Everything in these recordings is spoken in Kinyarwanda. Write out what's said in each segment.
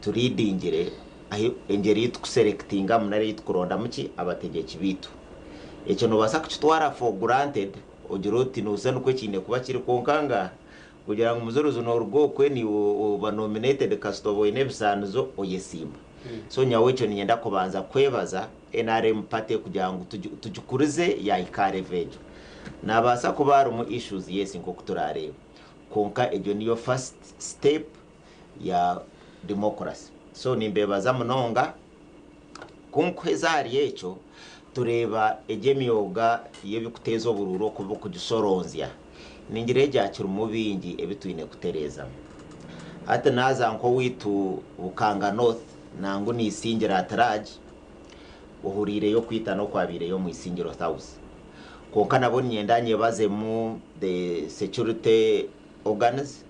turidingire aho engeri tukuselectinga munare tukuronda muki abategeki bitu ekyo nobasa kukitwara for granted ogira oti nusa nuko kine kuba kiri konkanga kugira ngo umuzuruzu n'urugo kwe ni uba nominated kasitobo inebisanizo oyesimba so nyawe cyo ninyenda kubanza kwebaza NRM pate kugira ngo tujukurize ya ikarevejo nabasa kubara mu issues yes nko kuturareba konka ejo niyo first step ya democracy so nimbebaza munonga kunkwezari yecho tureba ejemyoga yebikuteza obururo kubo kugisoronzya ningireje akiri mubingi ebitwine kutereza ate naza nko witu Bukanga North nangu ni isingira ataraje uhurire yo kwita no kwabire yo mu isingiro South konka nabo nyendanye baze mu the security organs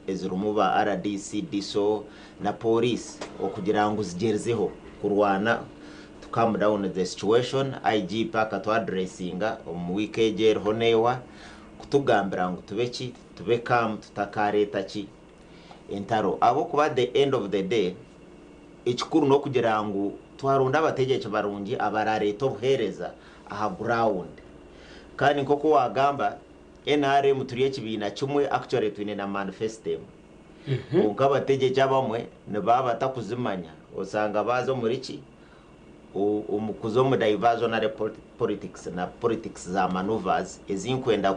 ezirumuba RDC DSO na police okugira ngo zigerezeho kurwana to calm down the situation IG paka to addressinga mu weekend honewa kutugambira ngo tubeki tube calm tutakareta ki entaro abo kuba the end of the day ikikuru no kugira ngo twaronda abategeke barungi abarareta obuhereza aha ground kandi nkoko wagamba NRM turiye kibina kimwe actually twine na manifesto unka abategeke abamwe ne baba takuzimanya osanga bazo muri ki umukuzo mu diversionary politics na politics za maneuvers ezinkwenda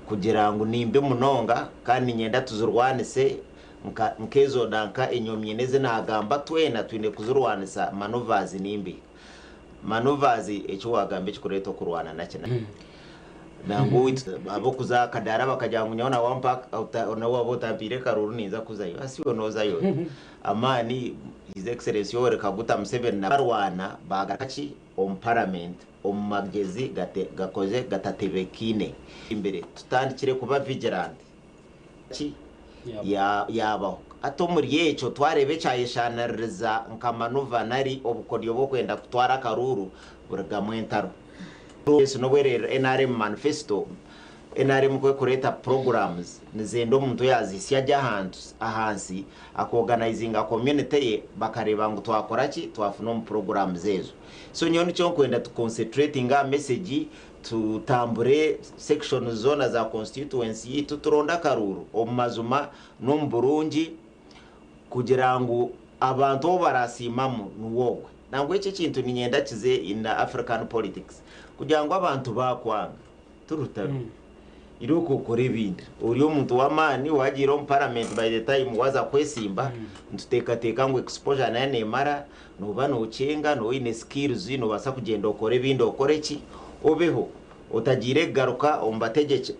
kugira ngo nimbe munonga kandi nyenda tuzurwanise mkezo danka enyomye neze nagamba twena twine kuzurwanisa maneuvers nimbi maneuvers echo wagambe kikureta kurwana nakina nangu abo kuza kadara bakajyangu nyona wampa na wabo tampire karuru niza kuzayo asiyo nozayo amani his excellency yore kaguta Museveni na barwana bagakachi parliament magezi gakoze gatatebekine imbere tutandikire kuba vigilant ki yabaho ato muri yecho twarebe cyayeshanariza nkamanuva nari obukodyo bwo kwenda kutwara karuru buragamwentaro yesu no werera NRM manifesto NRM kwe kureta programs nizendo umuntu yazisi yajya ahansi akoganizinga community ye bakareba ngo twakora ki twafuna mu programs ezo so nyoni cyo kwenda to concentrating a message tutambure section zona za constituency tuturonda karuru omazuma no mburungi kugira ngo abantu barasimamu nuwogwe nangwe iki kintu ninyenda kize in African politics kugira ngo abantu bakwanga turutabi iruko kore bindi uri umuntu wamani wagira mu parliament by the time waza kwesimba ntuteka ngo exposure na nemara no bano ucenga no ine skills no basa kugenda okore bindi okore ki obeho utagire garuka ombategeke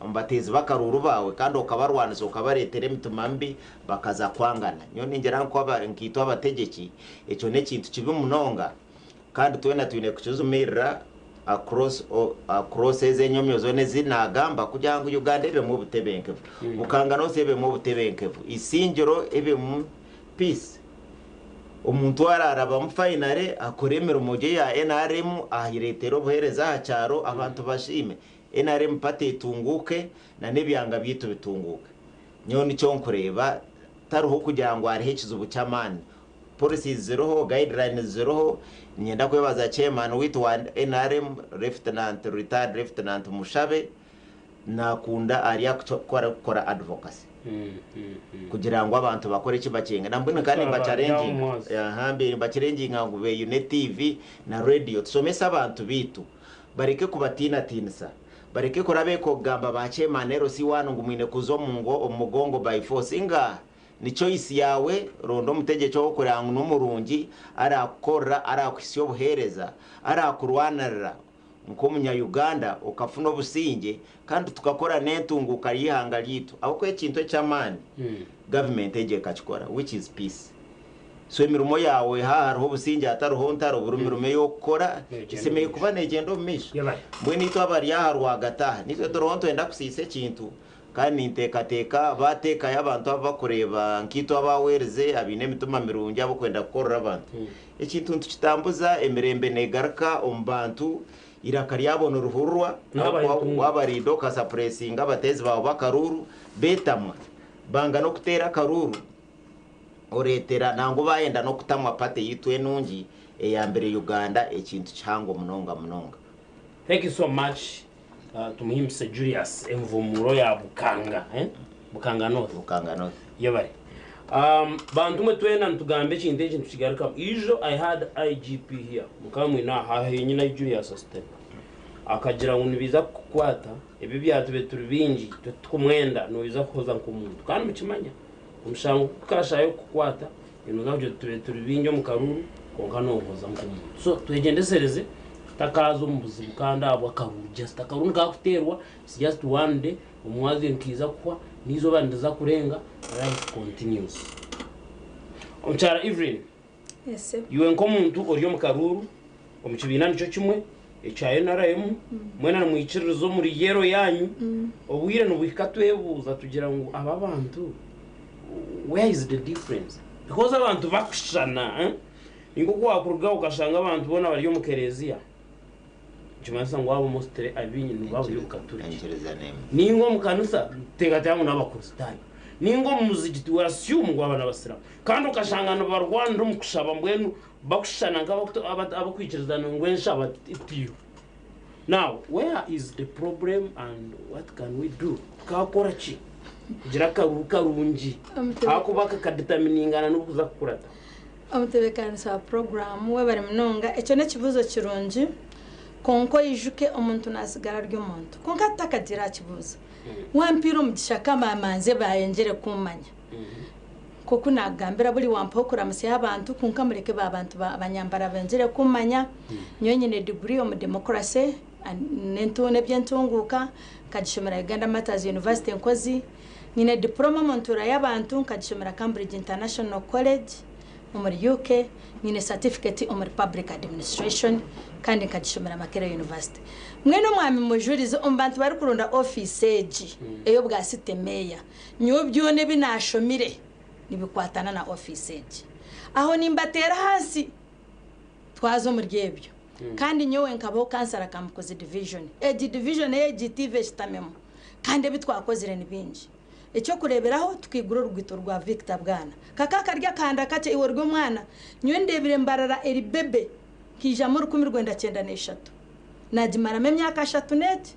ombatezi bakaruru bawe kandi okabarwaniza okabaretere mitumambi bakaza kwangana nyo ningera nko nkito abategeki echo ne kintu kibi munonga kandi twena twine kuchuzumirira across ezenyomyo zone zinagamba kugira ngo Uganda ebe mu butebenkevu Bukanga no sebe mu butebenkevu isingiro ebe mu peace umuntu araraba mu finale akoremera umuje ya NRM ahiretero buhereza hacaro abantu bashime NRM pate tunguke na nebyanga byitu bitunguke nyo nicyo nkureba taruho kugira ngo arihekiza ubucyamani policies zeroho guidelines zeroho nyenda kwebaza chairman witu wa NRM Lieutenant retired Lieutenant Mushabe nakunda ari akora advocacy kugira ngo abantu bakore kibacenga nambone kandi bachallenging hambe bachallenging ngo be Unit TV na radio tusomesa abantu bitu bareke kubatina tinsa bareke korabe ko gamba ba chairman ero si wano ngumwine kuzo mungo umugongo by force inga ni choice yawe rondo mutegeke wo kuranga n'umurungi arakora arakwisiyo buhereza arakurwanarira nko munya Uganda ukafuna obusinge kandi tukakora nentunguka yihanga litu abako ekintu cyamani government eje kachikora which is peace so emirumo yawe hariho obusinge ataruho ntaro burumirume yokora kisemeye kuba negendo misho mbweni to abari yaharwa gataha nitwe doronto enda kusise ekintu kandi ntekateka bateka y'abantu abakureba nkito abawereze abine mituma mirungi abo kwenda gukora abantu ekintu tukitambuza emirembe negaraka ombantu irakari yabona uruhurwa wabarido kasa pressing abatezi bawo bakaruru betamwa banga no kutera karuru oretera nango bayenda no kutamwa pate yitwe nungi ya mbere Uganda ekintu cyango munonga. Thank you so much to Mr. Julius Emvumuro ya Bukanga Bukanga North yabari bantu mwe twena ntugambe chinde kintu kigaruka ijo I had IGP here mukamwe na hahe nyina Julius Astem akagira ngo nibiza kukwata ebi byatube turi bingi tukumwenda no biza kuhoza nkumuntu kandi mukimanya umushango kashayo kukwata inozaje turi bingi mu karuru konka no hoza nkumuntu so twegendesereze takazo mu buzima kandi abo akaruru just akaruru kakuterwa it's just one day umwazi nkiza kwa nizo bandaza kurenga life continues. Omchara Evelyn. Yes sir. Yuwe nkomuntu oriyo mu karuru omukibina nico kimwe echaye narayemu mwena namwikirizo muri yero yanyu obwire no bwikatwebuza tugira ngo aba bantu where is the difference because abantu bakushana ingo kwakuruga ukashanga abantu bona bari mu kereziya Chimasa ngo abo mostre abinyi nubabo yukaturi ningo mu kanisa tegatyangu n'abakristani ningo mu muzigiti warashyumu ngo abana basiramu kandi ukashangana barwanda mu kushaba mbwenu bakushana abakwikirizana ngo enshaba itiyo. Now where is the problem and what can we do kakora chi kugira karungi akubaka kadeterminingana no kuza kukurata amutebekana sa program we bari munonga eco ne kibuzo kirungi konko yijuke omuntu nasigara ry'omuntu konka takagira kibuzo wampiro mugishaka mamanze bayengere kumanya koko nagambira buri wampa okuramuse abantu konka mureke babantu abanyambara bengere kumanya nyonyine degree mu democracy nentone byentunguka kadishomera Uganda Matters University nkozi nyine diploma montura y'abantu kadishomera Cambridge International College muri UK nyine certificate muri public administration kandi kadishomera Makerere University mwene mwami mujurizo umbantu bari kurunda office age eyo bwa site meya nyo byone binashomire nibikwatana na office age aho nimbatera hasi twazo muri gebyo kandi nyowe nkabo kansara kamukoze division division AGTV shitamemo kandi bitwakozire nibinji icyo kureberaho tukigura urwito rwa Victor Bwana kaka karya kanda kace iwe rw'umwana nyo ndebire mbarara eri bebe kija muri 1993 najimara memyaka 3 net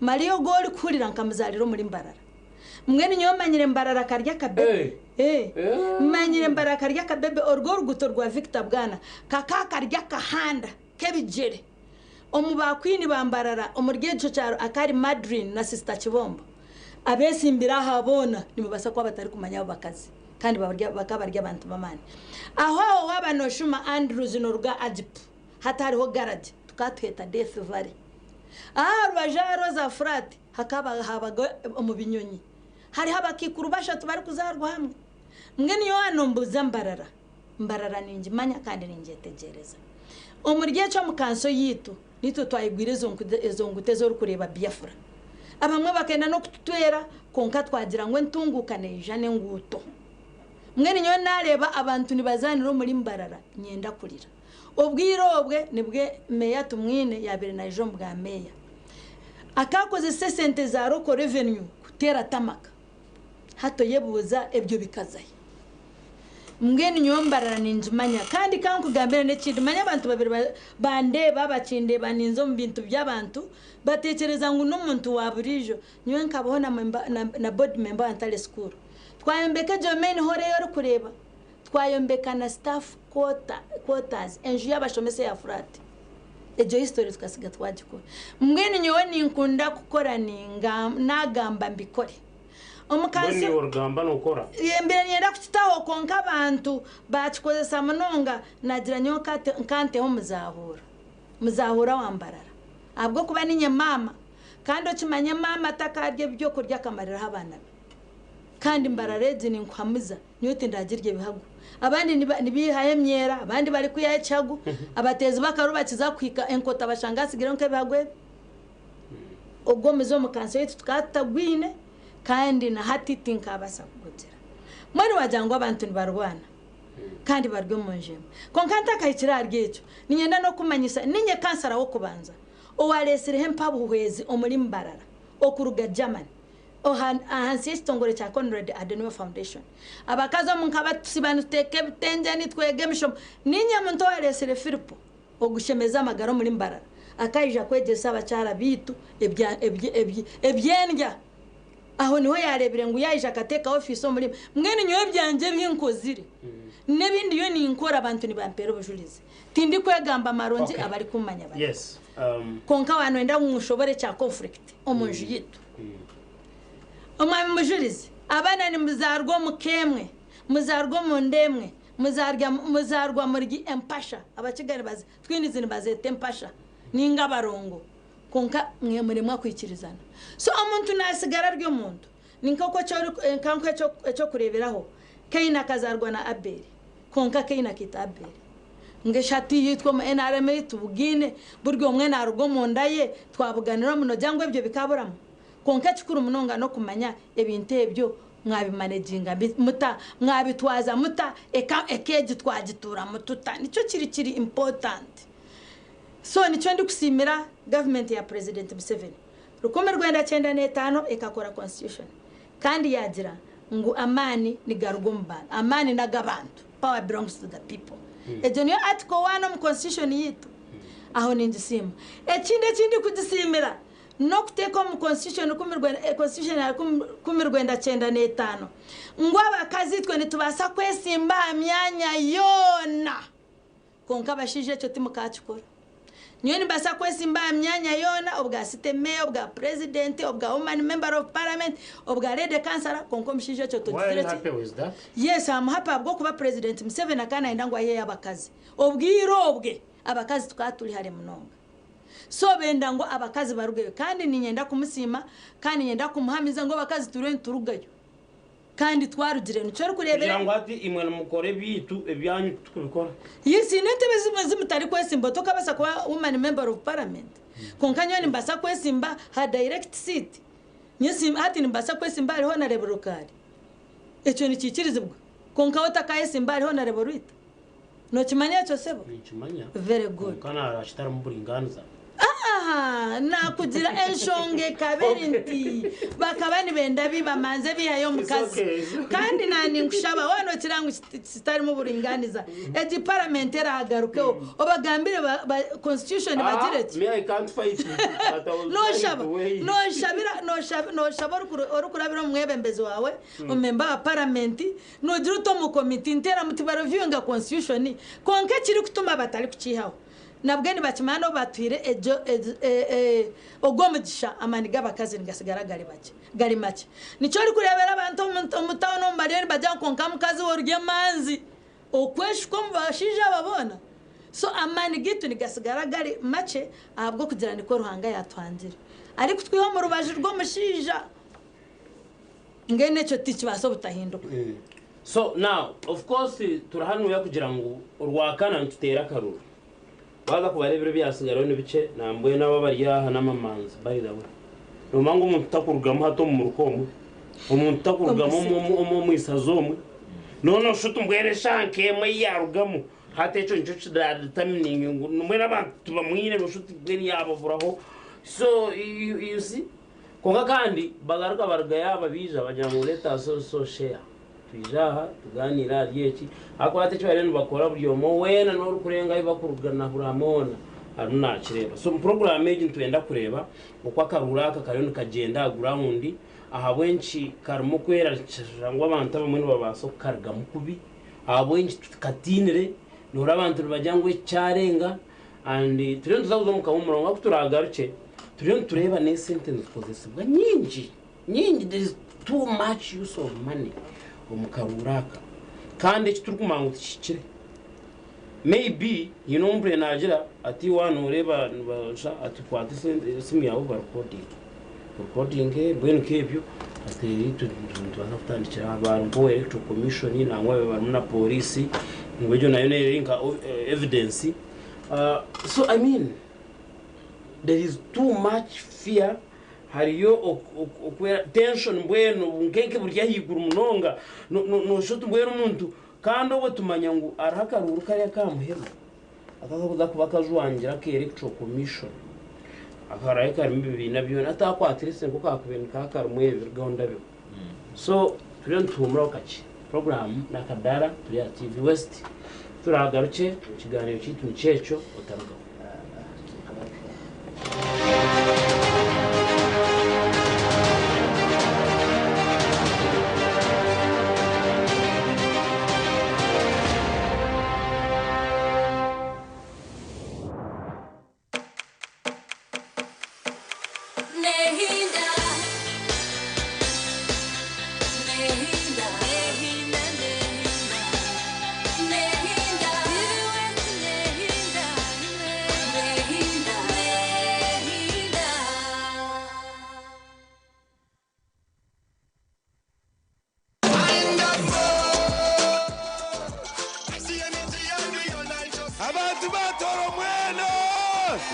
Mario goli kurira nkamuzaliro muri mbarara mwene nyo manyire mbarara karya kabebe manyire mbarara karya kabebe orgo urwito rwa Victor Bwana kaka karya kahanda kebijere omubakwini bambarara omurgejo cyaro akari Madrid na sister Kibombo abesimbira habona nimubasa kwa batari kumanya bakazi kandi bakabarya abantu bamane aho wabanoshuma Andrews noruga Ajip hatariho garage tukatweta Death Valley rwajaro za Frat hakaba habaga omubinyonyi hari habakikuru bashatu bari kuzarwa hamwe mwene yo anombuza mbarara ningi manya kandi ningetegereza omurye cyo mukanso yitu nito twayigwirizo nguteze kureba Biafra abamwe bakenda no kututwera konka twagira ngo ntungukane jane nguto mwene nyo nareba abantu nibazaniro muri mbarara nyenda kurira obwirobwe nibwe meya tumwine yabere na ejo mbwa meya akakoze sesente za roko revenue kutera tamaka hato yebuza ebyo bikazaye mgeni nyombarara ninjumanya kandi kankugambira n'ekindi manya abantu babiri bande babakinde baninzo mu bintu by'abantu batekereza ngo n'umuntu waburijo nyo nkabaho na board member antale school twayombeka domain hore yo kureba twayombeka na staff quotas enju y'abashomese ya Frat ejo history tukasiga twagiko mgeni nyowe ninkunda gukora ninga nagamba mbikore omukansi orgamba nokora yembere nyenda kutitaho konka abantu bakikozesa munonga nagira nyoka nkante ho muzahura wambarara abwo kuba ninye mama kandi okimanya mama takarye byo kurya kamarira abana kandi mbarareze ni nkwamuza nyote ndagirye bihagu abandi nibihaye myera abandi bari kuyacagu abatezi bakarubakiza kwika enkota bashangasigira nke bihagwe ubwo muzo mukansi yetu tukatagwine kandi na hatiti nkabasa kugutira mwari wajangwa abantu nibarwana kandi barwe munjema konkanta kayikira ryecho ninyenda no kumanyisa ninye kansara wo kubanza owalesire hempa buhwezi omuri mbarara okuruga Germany ahansi y'ekitongore kya Conrad Adenauer Foundation abakazi omu nk'abatusibanu tuteeke ebitengye nitwege emishomo ninye muntu owaresire Filipo ogushemeza amagara muri Mbarara akaija kwegesa abakyara bitu ebyendya aho niho yarebire ngo yaija akateeka office omuri mwene nyowe byanje byinkozire n'ebindi yo ninkora abantu nibampera obujulizi tindi kwegamba maronzi abari kumanya bari yes konka wano enda mushobore cya conflict omunju yitu omwami mujulizi abana ni muzarwa mukemwe muzarwa mu ndemwe muzarwa muri empasha abakigari baze twinizi nibazete empasha ninga barongo konka mwe muri mwakwikirizana so omuntu nasigara ryo muntu ninkoko cyo kureberaho kaina kazarwa na Abeli konka kaina kita Abeli ngeshati yitwa mu NRM tubugine buryo mwe narugo mu ndaye twabuganira muno jangwe ibyo bikaburamo konka kikuru munonga no kumanya ebintu ebyo mwabimanaginga muta mwabitwaza muta ekeji twagitura mututa nicyo kiri important so nicyo ndi kusimira government ya President Museveni rukomere Rwanda 95 ekakora constitution kandi yagira ngo amani ni garugombana amani nagabantu power belongs to the people ejonyo article 1 mu constitution yitu aho ningisima ekindi kugisimira no kuteka mu constitution kumirwa constitution ya kumirwenda 95 ngo abakazi twe nitubasa kwesimba myanya yona konka bashije cyo timukachikora nyoni basa kwesimba myanya yona obwa siteme obwa president obwa woman member of parliament obwa lady councillor konko mshije cyo to yes I'm happy abwo kuba president Museveni akana indangwa ye abakazi obwirobwe abakazi tukatuli hare munonga so benda ngo abakazi barugeyo kandi ninyenda kumusima kandi nyenda kumuhamiza ngo abakazi turugayo kandi twarugire nico kurebera ngo ati imwe mukore bitu ebyanyu tukubikora yes nete bezimwe mutari kwesimba tokabasa kwa woman member of parliament konkanyoni mbasa kwesimba ha direct seat nyesi hati nimbasa kwesimba ariho na reborokari echo ni kikirizibwa konka otakaye simba ariho na reborita no kimanya cyo sebo kimanya very good kana arashitara mu buringaniza nakugira enshonge kaberinti bakabani benda bibamanze bihayo mukazi kandi nani ngushaba wano kirangu kitari mu buringaniza edi parliamentary agarukeho obagambire constitution bagireti me I can't fight no shaba orukurabira mwebembezi wawe umemba wa parliament no jiruto mu committee intera mutibaro viewinga constitution konke kiri kutuma batari kukihaho nabweni bakimano batwire ogomugisha amaniga bakazi ngasigara gari make nico ari kurebera abantu umutawo mbariyo bajya konka mukazi worye manzi okweshko mubashije ababona so amaniga itu nigasigara gari make ahabwo kugira niko ruhanga yatwangira ariko twiho mu rubaje rwo mushija ngene cyo tikibaso butahinduka so now of course turahanuye kugira ngo urwakana ntutera karuru baza kubarebera byasigaro nibice nambwe n'ababarya n'amamanzi by the way no mango umuntu takurugamo hato mu rukomo umuntu takurugamo mu isazomwe no shutu mbwere shanke mwe yarugamo hatecho nico determining mwe n'abantu bamwine no shutu bwere yabavuraho so you see konga kandi bagaruka barga yaba bija bajya mu leta so share tujaha tuganira ryeki akwate cyo rero bakora buryo mo wena no kurenga bakurugana buramona aruna kireba so program agent twenda kureba uko akaruraka kariyo kagenda ground aha bwenshi karimo kwera ngo abantu bamwe babaso karga mukubi aha bwenshi katinire nora abantu bajyangwe cyarenga and turiyo tuzabuza mu kamurongo kuturagaruke turiyo tureba ne sentence possessive nyingi there is too much use of money umukaruraka kandi kiturkumangu tikire maybe mbre nagira ati wano ureba basha ati kwati simu yawe recording bwenu kebyo ati tuzafutandikira abantu bo electoral commission nangwa barumuna police ngwejo nayo nerinka evidence so I mean there is too much fear hariyo tension mbwenu nkeke burya higura umunonga no shoto mbwenu umuntu kandi obo tumanya ngo arahakaruru kare kamuhema akaza kuba kajwangira ke electoral commission akaraye kari mbibi nabyo atakwatirise ngo kakubintu kakarumwe gahunda byo so turiyo ntumura okachi program nakadara turi ya TV West turagaruke ikiganiro cy'itu cyeco utaruka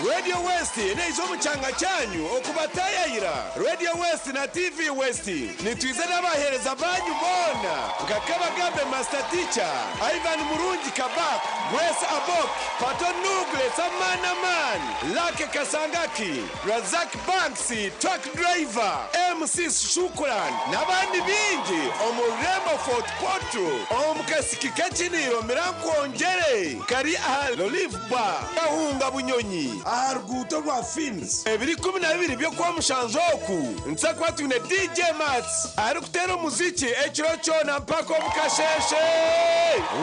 Radio West neizo muchanga chanyu okubatayayira Radio West na TV West nitwize n'abahereza banyu bona ngakabagambe Master Teacher Ivan Murungi Kabak Grace Abok Pato Nugle Samana Man Lake Kasangaki Razak Banksy Truck Driver MC Shukran n'abandi bingi omurembo Fort Porto omukasikikachiniro miranko onjere kari ahal Olive Bar Kahunga Bunyonyi Arguto rwa Fins ebiri 12 byo kwa Mushanzoku nsakwa tune DJ Mats ari kutera muziki ekirocho na mpako mukasheshe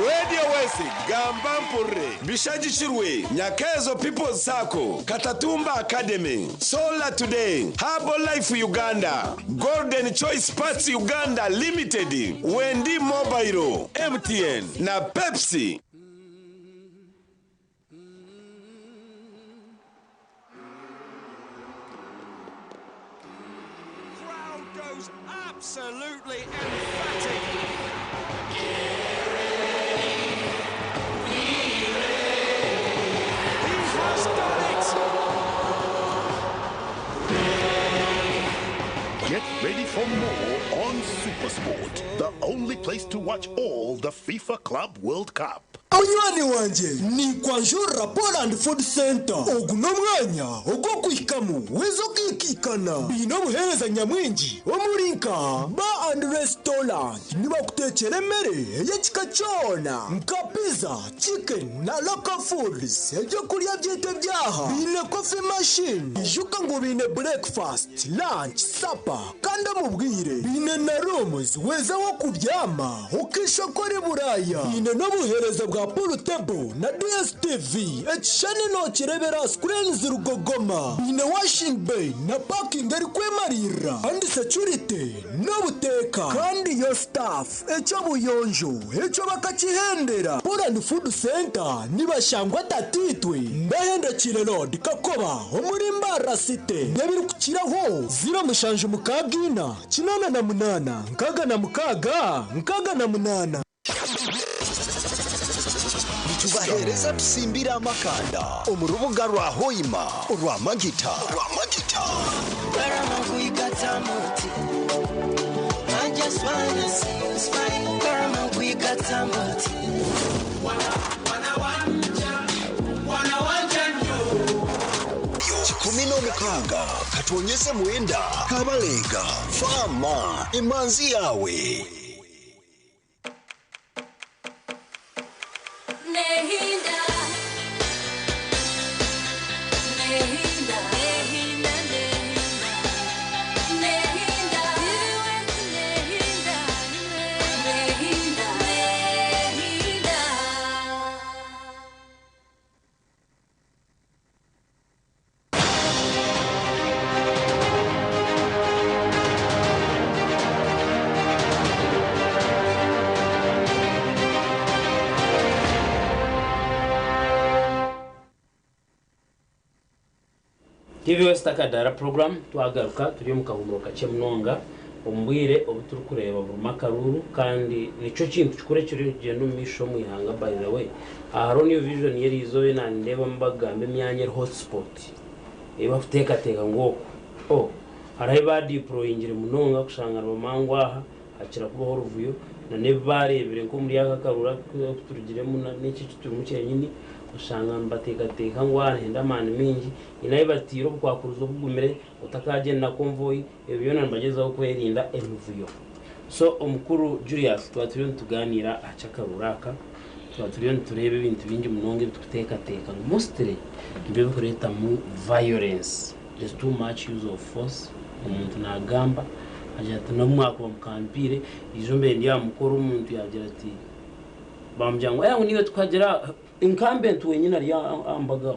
Radio West gamba mpure bishagishirwe Nyakezo People's Sako Katatumba Academy Solar Today Herbal Life Uganda Golden Choice Parts Uganda Limited Wendi Mobile MTN na Pepsi. Absolutely emphatic. He has done it. Get ready for more on SuperSport, the only place to watch all the FIFA Club World Cup. Munywani wanje ni kwa Njura Poland Food Center oguno mwanya ogwo kwikamu wezo kikikana bino muhereza nyamwingi omurinka bar and restaurant niba kutekera mere yekika cyona nka pizza chicken na local foods ebyo kurya byete byaha bine coffee machine ijuka ngo bine breakfast lunch supper kandi mubwire bine na rooms weza wo kuryama ukishokora buraya bine no buhereza bwa pool table na DSTV ekishani no kirebera screens rugogoma bine washing bay na parking ari kwemarira and security no buteka kandi yo staff echo buyonjo echo bakakihendera Poland Food Center nibashangwa tatitwe ndahendekire road Kakoba omurimba City ndabiri kukiraho zira mushanje mukagina kinana na munana nkaga na mukaga nkaga na munana tubahereza tusimbira amakanda omurubuga rwa Hoima rwa Magita I just wanna see you smile kama kuikata moti Kumino mukanga katonyeze mwenda kabalega fama imanzi yawe TV West akadara program twagaruka turi mu kahumuro kace mnonga umbwire obuturu kureba bumakaruru kandi nico kintu kikure kiri gendo misho mwihanga by the way aharo new vision yeri izobe na ndeba mbagambe myanye hotspot eba futeka teka ngoko haraye badi pro ingire munonga kushanga romangwa akira kubaho ruvuyo na nebarebere ko muri yaka karura turugiremo n'iki kituru mucyenyini ushanga mbateka ngo arenda mani mingi inaye batiro kwakuruzo kugumire utakagenda convoy ebyo nambagezaho kwerinda emuvuyo. So omukuru Julius twaturiyo tuganira acakaruraka twaturiyo turebe ibintu bingi munonge tukuteka mostly ibyo bikoreta mu violence. There's too much use of force. Umuntu nagamba ajata no mwako mukampire izo mbe ndi amukora umuntu yagira ati bamjyango yangu niwe tukagera incumbent wenyine ari ambaga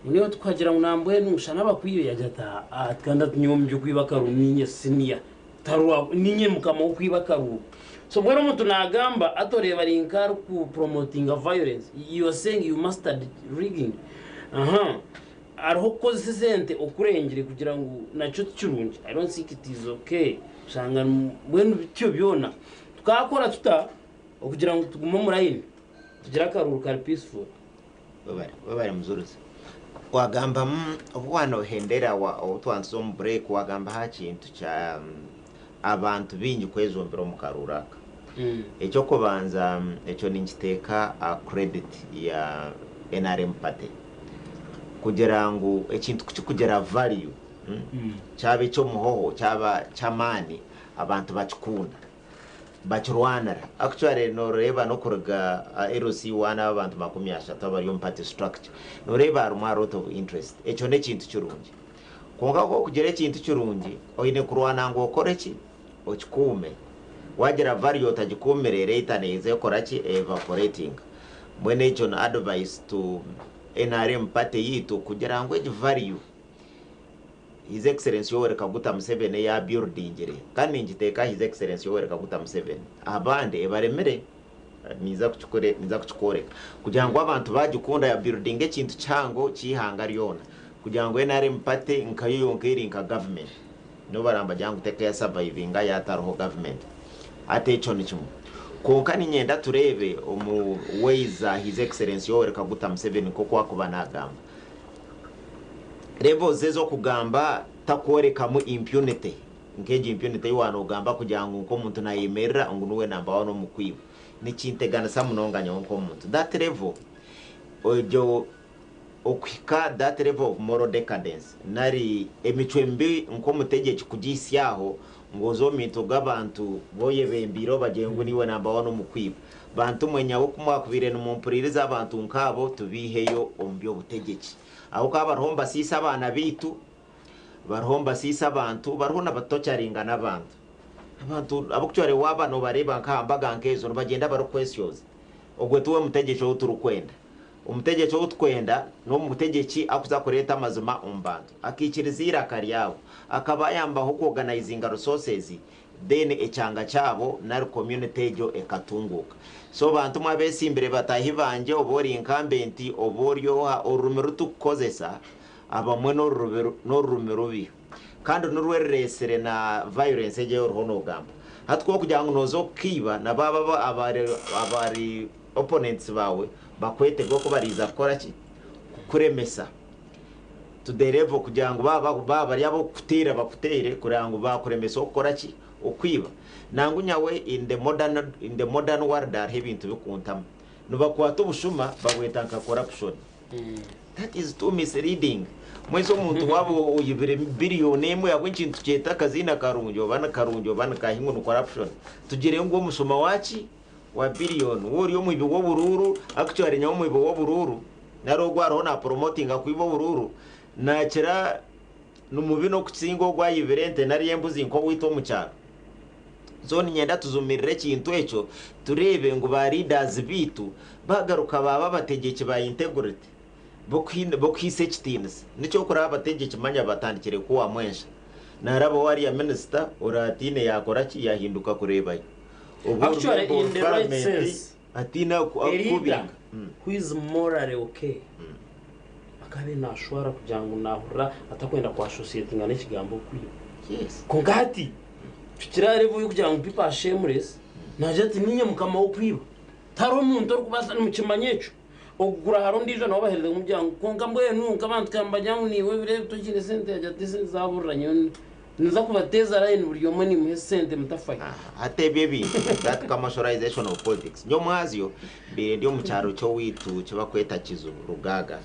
niwe tukagera unambwe nushana bakwiye yajata atkanda tunyomje kwibaka ruminye senior tarwa ninye mukama kwibaka ru. So bwero umuntu nagamba atoreba rinkaru ku promoting a violence. You are saying you mastered rigging. Ariho koze sente okurengire kugira ngo naco cyurunje. I don't think it is okay. Shanga mwenu bityo byona tukakora tuta okugira ngo tugume murayini tugira karuru kari peaceful. Babare muzuruze wagamba obwana hendera wa otwanzo mu break wagamba hakintu cha abantu binyi kwezombera mu karuraka. Echo kubanza echo ninjiteka credit ya NRM party kugira ngo ekintu kugera value cyabe cyo muhoho cyaba chamani abantu bakikunda bakirwanara. Actually no reba no kurga LC wana abantu 30 bari mu party structure no reba ari a lot of interest. Echo ne kintu kirungi konga ko kugera kintu kirungi oyine kurwana ngo okoreki okikume wagera value otagikumerere itaneze koraki evaporating. Mwene echo na advice to NRM party yitu kugira ngo egi value His Excellency Yoweri Kaguta Museveni ya building ire kandi ngiteka His Excellency Yoweri Kaguta Museveni abande ebaremere niza kuchikore kugira ngo abantu bagikunda ya building ekintu cyango kihanga ryona kugira ngo NRM party nkayiyongera inka government no baramba jangu teka ya surviving ya taroho government ate echo nikimu konka ni nyenda turebe omu weiza His Excellency Yoweri Kaguta Museveni ko kwakubanagamba revo zezo kugamba takworeka mu impunity ngeje impunity yiwano gamba kugira ngo uko umuntu nayemerera ngo nuwe namba wano mukwiba ni kintegana samunonganya nko umuntu that level ojo okwika that level of moral decadence nari emichwembi nko mutegeki kugisyaho ngozo mintu gabantu boye bembiro bagengu niwe namba wano mukwiba bantu mwenyawo kumwakubire no mumpuririza abantu nkabo tubiheyo ombyo butegeki aho kabaromba sisa abana bitu baromba sisa abantu barhona batocyaringa n'abantu abukucyare wabano bareba nkambaga nkezo bagenda baro questions ogwe tuwe mutegeki wo turukwenda umutegeki wo twenda no mutegeki akuza kureta amazuma umbantu akikirizira kariyawo akaba yamba ho organizing resources then ecyanga cyabo na community jo ekatunguka. So bantu mwabesi imbere batahibanje obori incumbent oboryo orumero tukozesa abamwe no rumero bi kandi n'urweresere na violence je orhono gamba hatwo kugira ngo nozo kiba na baba abari opponents bawe bakwete go kubariza kora ki kuremesa to the level kugira ngo baba bari abo kutira bakutere kugira ngo bakuremesa okora ki okwiba nangunyawe in the modern world are ibintu bikuntam nubakwata ubushuma bagwetanka corruption. That is too misleading. Mwezo muntu wabo uyibire billion emwe yakwintu cyeta kazina karunjo bana kahingo no corruption tugire ngo mushuma wachi wa billion wori yo mwibi wo bururu actually nyawo mwibi wo bururu narogwaro na promoting akwibo bururu nakira numubino kutsingo gwa yiberente nari yembuzi nko wito mu cyaro. Zoni nyenda tuzumirire kintu echo turebe ngo ba leaders bitu bagaruka baba bategeki ba integrity bokwise kitins nicyo kora abategeki manya batandikire ko wamwensha narabo wari ya minister uratine yakora ki yahinduka kureba actually in the right sense atina kubinga who is morally okay akabe nashwara kugira ngo nahura atakwenda kwa society ngane kigambo kwiyo. Yes kongati tukirare vuyo kugira ngo people are shameless najati ninye mukama wo kwiba taro muntu rukubasa mu kimanyecho ogura haro ndijo no bahereza mu byango konga mbwe nunka abantu kambajyango niwe bire tukine sente yajati zaburanye niza kubateza line buri yomwe ni muhesente mutafai atebye bintu that commercialization of politics nyo mwazyo mbere ndio mu cyaro cyo witu cyo bakweta kizu rugaga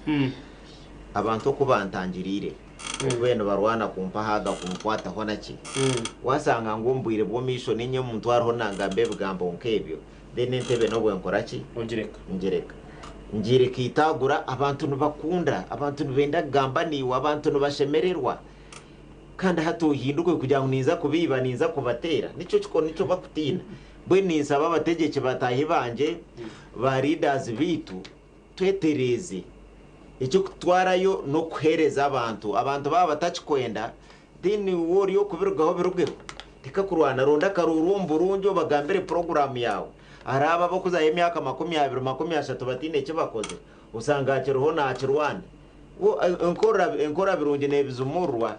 abantu kubantangirire ubwene barwana kumpa haga kumkwata honaki wasanga ngo mbwire bwo mission ninye muntu wariho nangambe bgambo nkebyo then ntebe no bwenkoraki ngereka itagura abantu nubakunda abantu nubenda gamba niwa abantu nubashemererwa kandi hatuhinduke kugira ngo niza kubiba niza kubatera nico bakutina bwe nisaba abategeke batahi banje ba leaders bitu twetereze icyo kutwarayo no kuhereza abantu baba batachikwenda then wori yo kubirugaho birugero tika kurwana ronda karurumbu runjo bagambere program yawe araba bakuza emyaka 20 23 batine cyo bakoze usanga akiruho na kirwana wo enkora birunje nebizumurwa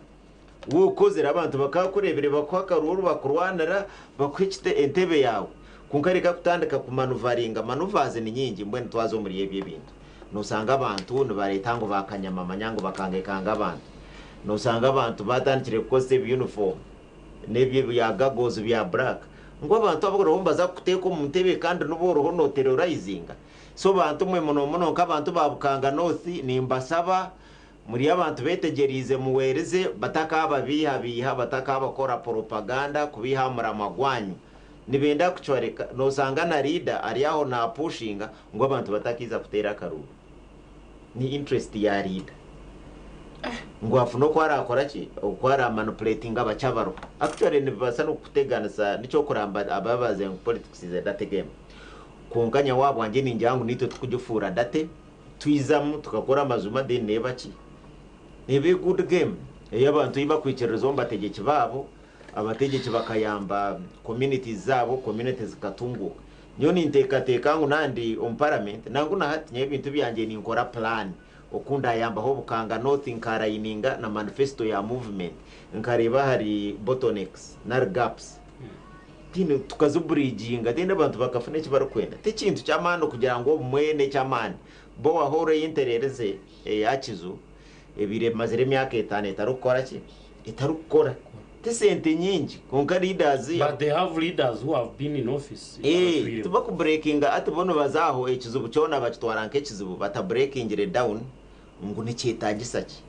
wo kozera abantu bakakurebere bakwakaruru bakurwanira bakwikite entebe yawe kunkarika kutandika kumanuvaringa manuvaze ni nyingi mbwe ntwazo muri yebye bintu nusanga abantu nibaretango bakanyama manyango bakangekanga abantu nusanga abantu batandikire kose uniform nebye byagagozo bya black ngo abantu abagoro baza kuteka mu ntebe kandi n'uboroho no terrorizing so bantu mwe muno nk'abantu babukanga nosi nimbasaba muri abantu betegerize muwereze batakaba biha batakaba kora propaganda kubihamura amagwanyu nibenda kuchwareka nosanga na leader ari aho na pushinga ngo abantu batakiza kutera karuru ni interest ya leader ngo afuno kwara akora ki kwara manipulating abacabaro actually nibasa no kuteganisa nico kuramba ababaze ngo politics ze dategema kunganya wabo wanje ninjangu nito tukujufura date twizamu tukakora amazuma de nebaki nebe good game abantu iba kwicerezo mbategeke babo abategeke bakayamba communities zabo communities zikatunguka nyo ninteka ngo nandi on parliament nangu na hati nyebintu byanje ni nkora plan okunda yamba ho bukanga nothing karayininga na manifesto ya movement nkareba hari bottlenecks na gaps tino tukazubridginga dende abantu bakafune kibaro kwenda te kintu cyamano kugira ngo mwene cyamani bo wahore interereze yakizu ebire mazire myaka 5 itarukora ki itarukora tesente nyingi konka leaders but they have leaders who have been in office tubaku breaking atubono bazaho ekizubu cyona bakitwaranke ekizubu bata breaking it down ngo nicyetagisaki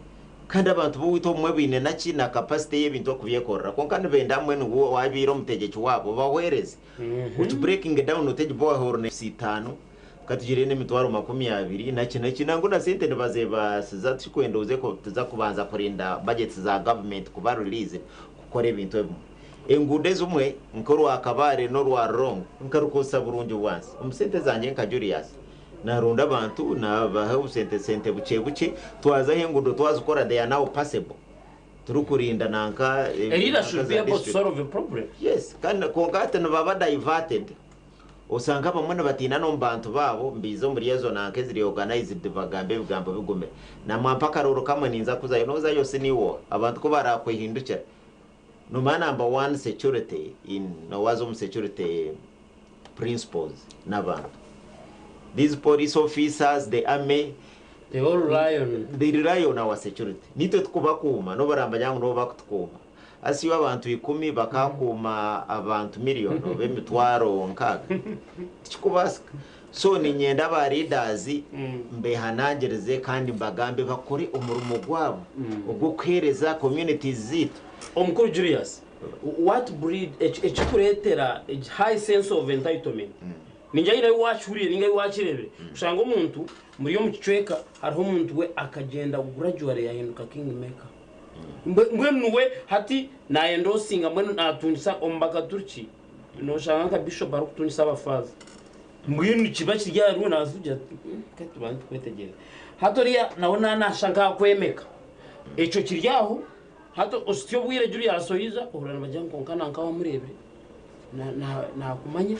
kandi abantu bo wito mwe bine naki na capacity y'ibintu kubyekora konka nibenda mwe ngo wabiro mutegeki wabo bawereze utu breaking it down uteje bo horne 5 katugire n'imitwaro 20 naki nangu na sente nibaze basiza tukwendoze ko tuza kubanza kurinda budget za government kuba release kukora ibintu engude zumwe nkoro akabare no rwa wrong nkarukosa burungi once umusente zanje nka Julius narunda abantu na baho sente buke twaza hengudo twazukora they are now possible turukurinda nanka leader should be able to solve a problem yes kandi konkate no baba diverted usanga bamwe batina no mbantu babo mbizo muri yezo nanke ziri organized bagambe bigambo bigume na mwampaka roro kamwe ninza kuza inoza yose niwo abantu ko barakwihindukira no man number 1 security in no wazo security principles n'abantu these police officers the army they rely on our security nito tukubakuma no baramba yangu no bakutukuma asiyo abantu 10 bakakuma abantu million bemitwaro nkaga tikubasika so ni nyenda ba leaders mbe hanangereze kandi mbagambe bakore umurumo gwabo ubwo kwereza communities zitu omukuru Julius what breed echikuretera high sense of entitlement ninjayira wachuriye ninga wachirebe ushanga umuntu muri yo mukicweka hariho umuntu we akagenda gradually yahinduka kingmaker mbwenuwe hati na endorsing mbwenu natunisa ombaka turki no shanga ka bishop ari kutunisa abafaza mbwenu kiba kirya ruwe nazuja katubandi kwetegera hatoriya naona nashanga kwemeka eco kiryaho hato ostyo bwire Julius Oyiza urana bajango nkana nkawa murebe na kumanya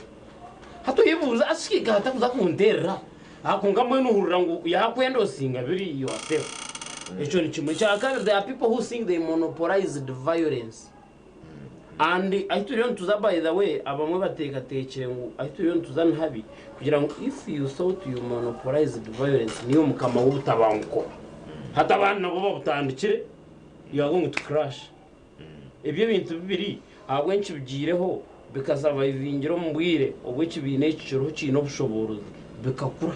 hato yibuza asikiga hatakuza kunderera akunga mwenu hurira ngo yakwendo singa biri yourself echo ni kimwe cyakare there are people who think they monopolize the violence and aituriyo ntuza by the way abamwe bateka tekere ngo aituriyo ntuza nhabi kugira ngo if you thought you monopolize the violence niyo mukama w'ubutabanko hata abana bo babutandikire you are going to crash ibyo bintu bibiri abwenshi bigireho bikazaba ivingiro mbwire obwiki bine kiciro kino bushobozi bikakura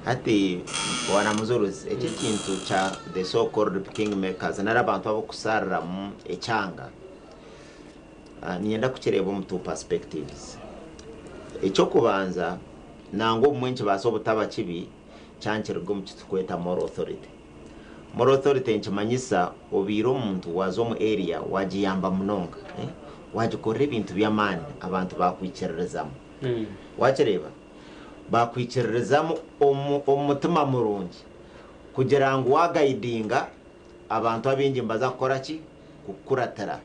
ati wana muzuruzi iki kintu cha the so called kingmakers narabantu abo kusarira mu ecyanga niyenda kukireba mu two perspectives icyo kubanza nango mwenshi basobutaba kibi cyankirwa mu kitweta moral authority nkimanyisa obiro umuntu wazo mu area wagiyamba munonga wagikorera ibintu by'amani abantu bakwikererezamo wakireba bakwikererezamo umutima murungi kugira ngo wagayidinga abantu abingi mbaza gukora ki kukuratara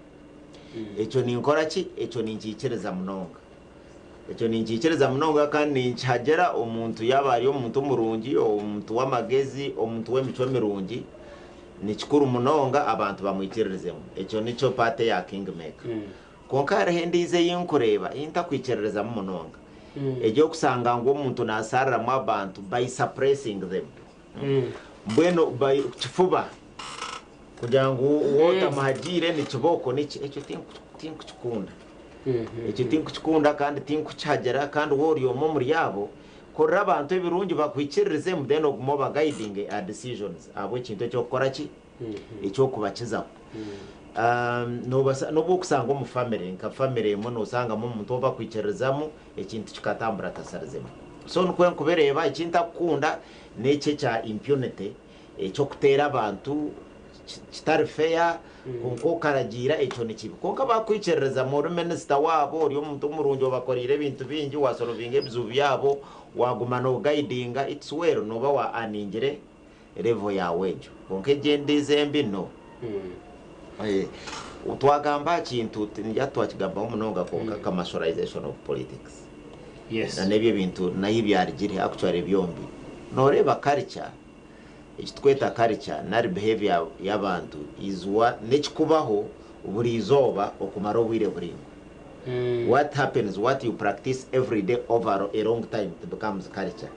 icyo ni nkora ki icyo ni nkikereza munonga kandi nkihagera umuntu yabaye umuntu murungi umuntu w'amagezi umuntu w'emico mirungi ni kikuru munonga abantu bamwikererezemo icyo nicyo pate ya kingmaker konka hariho ndize yinkureba intakwikerereza mu munonga ejyo kusanga ngo umuntu nasarira mu abantu by suppressing them bueno by kifuba kugira ngo wota mahagire ni kiboko ni icyo tinku kikunda icyo tinku kikunda kandi tinku cyagera kandi woriyo mu muri yabo korra abantu ibirungi bakwikerereze mu deno gumo ba guiding a decisions abo kintu cyo gukora ki icyo kubakiza no bukusanga mu family nka family mu no usanga mu muntu oba kwikerezamo ikintu kikatambura tasarizemo so nkwe kubereba ikintu akunda nece cya impunity cyo kutera abantu kitari fair konko karagira icyo ni kibi konka bakwikereza mu minister wabo uri umuntu murungi bakorire ibintu bingi wasorovinga ibizu byabo waguma no guidinga it's well no ba wa aningire level yawe jo konke gende zembi no utwagamba kintu njya twakigamba umunonga konka commercialization of politics yes na nebyo bintu nayo byarigire actually byombi noreba culture tweta culture na behavior y'abantu izwa nekikubaho buri izoba okumara obwire buringo what happens what you practice every day over a long time it becomes culture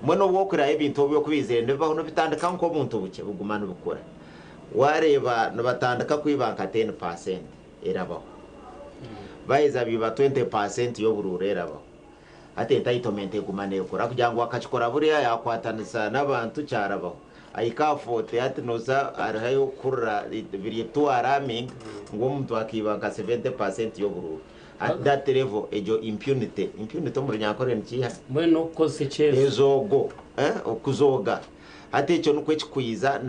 mwono wokura ebintu byo kubizera nebaho no bitandika nko omuntu buke bugumana bukora wareba no batandika kwibanka 10% erabaho baiza biba 20% yo burure erabaho ate entitlement egumane ukora kugira ngo akakikora buriya yakwatanisa n'abantu cyarabaho ayikafote ati noza arayo kurra biri to araming ngo umuntu akibanka 70% yo bururu at that level ejo impunity muri nyakore nkiha bueno kose cheze ezogo okuzoga ate cyo nukwe kikuyiza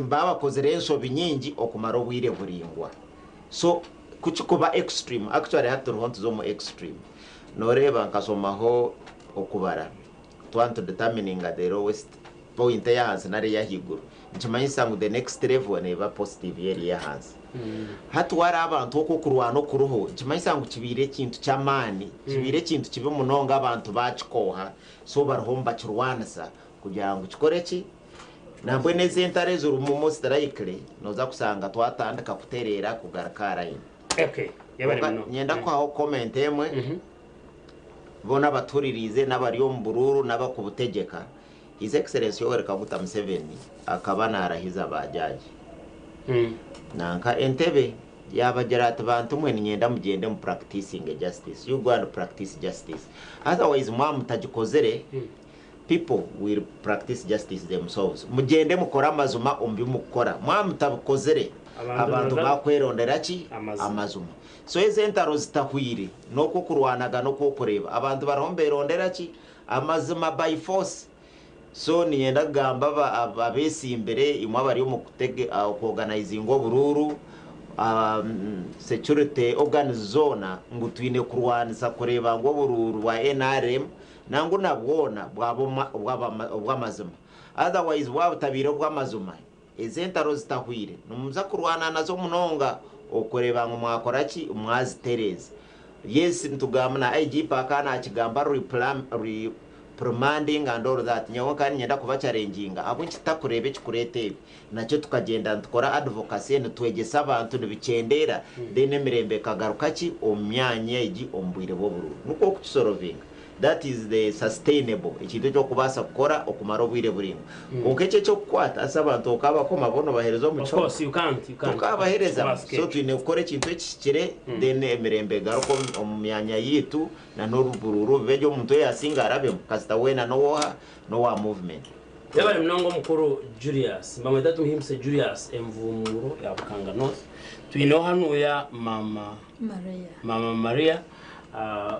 mbaba kozerenso binyingi okumara obwire buringwa so kuchikuba extreme actually hat to zo mu extreme noreba nkasomaho okubara to determining the lowest point ya hansi nari yahiguru nkimanyisa ngo the next level neba positive yeri ya hansi hatu wari abantu oko kurwana kuruho nkimanyisa ngo kibire kintu cyamani kibire kintu kibe munonga abantu bacikoha so barhomba kirwanasa kugira ngo kikore ki nabwe nezentare zuru mu most likely noza kusanga twatandika kuterera kugarakara ine okay yabari muno nyenda kwaho comment emwe bona baturirize n'abariyo mbururu n'abakubutegeka His Excellency Yoweri Kaguta Museveni akaba narahiza abajaji nanka Entebbe yabagera ati bantu mwe nyenda mugende mu practicing justice you go and practice justice otherwise mutagikozere people will practice justice themselves mugende mukora amazuma umbi mukora mutabikozere abantu bakwerondera ki amazuma so ezentaro zitahwire no kukurwanaga no kukureba abantu baromberondera ki amazuma by force so niyenda gamba abesi imbere imwe bari mu kutege organizing bururu security organization ngo twine kurwanisa kureba ngo bururu wa NRM nangu nabwona bw'amazuma otherwise wabutabiro bw'amazuma ezentaro zitahwire numuza kurwana nazo munonga okureba ngo mwakora ki umwazitereza yes ntugamana IGP akana kigamba reprimanding and all that nyawo kandi nyenda kuba challenginga abo nkitakurebe kikurete nacyo tukagenda tukora advocacy ntwegesa abantu nibicendera then emirembe kagaruka ki omyanya igi ombwire bo bururu nuko kukisorovinga that is the sustainable ekintu cyo kubasa gukora okumara obwire buringo konka ekyo cyo kukwata asa abantu okaba ko mabono baherezo mu Of cyo course, you can't. tukabahereza Basket. so twine gukora ekintu ekikire then emirembe garuko omu myanya yitu na n'orubururu bejo omuntu yasinga arabe kasita wena no wa movement Yabari mnongo mukuru Julius bamwita tumhimse Julius emvumuro ya Bukanga North twino hano ya mama Maria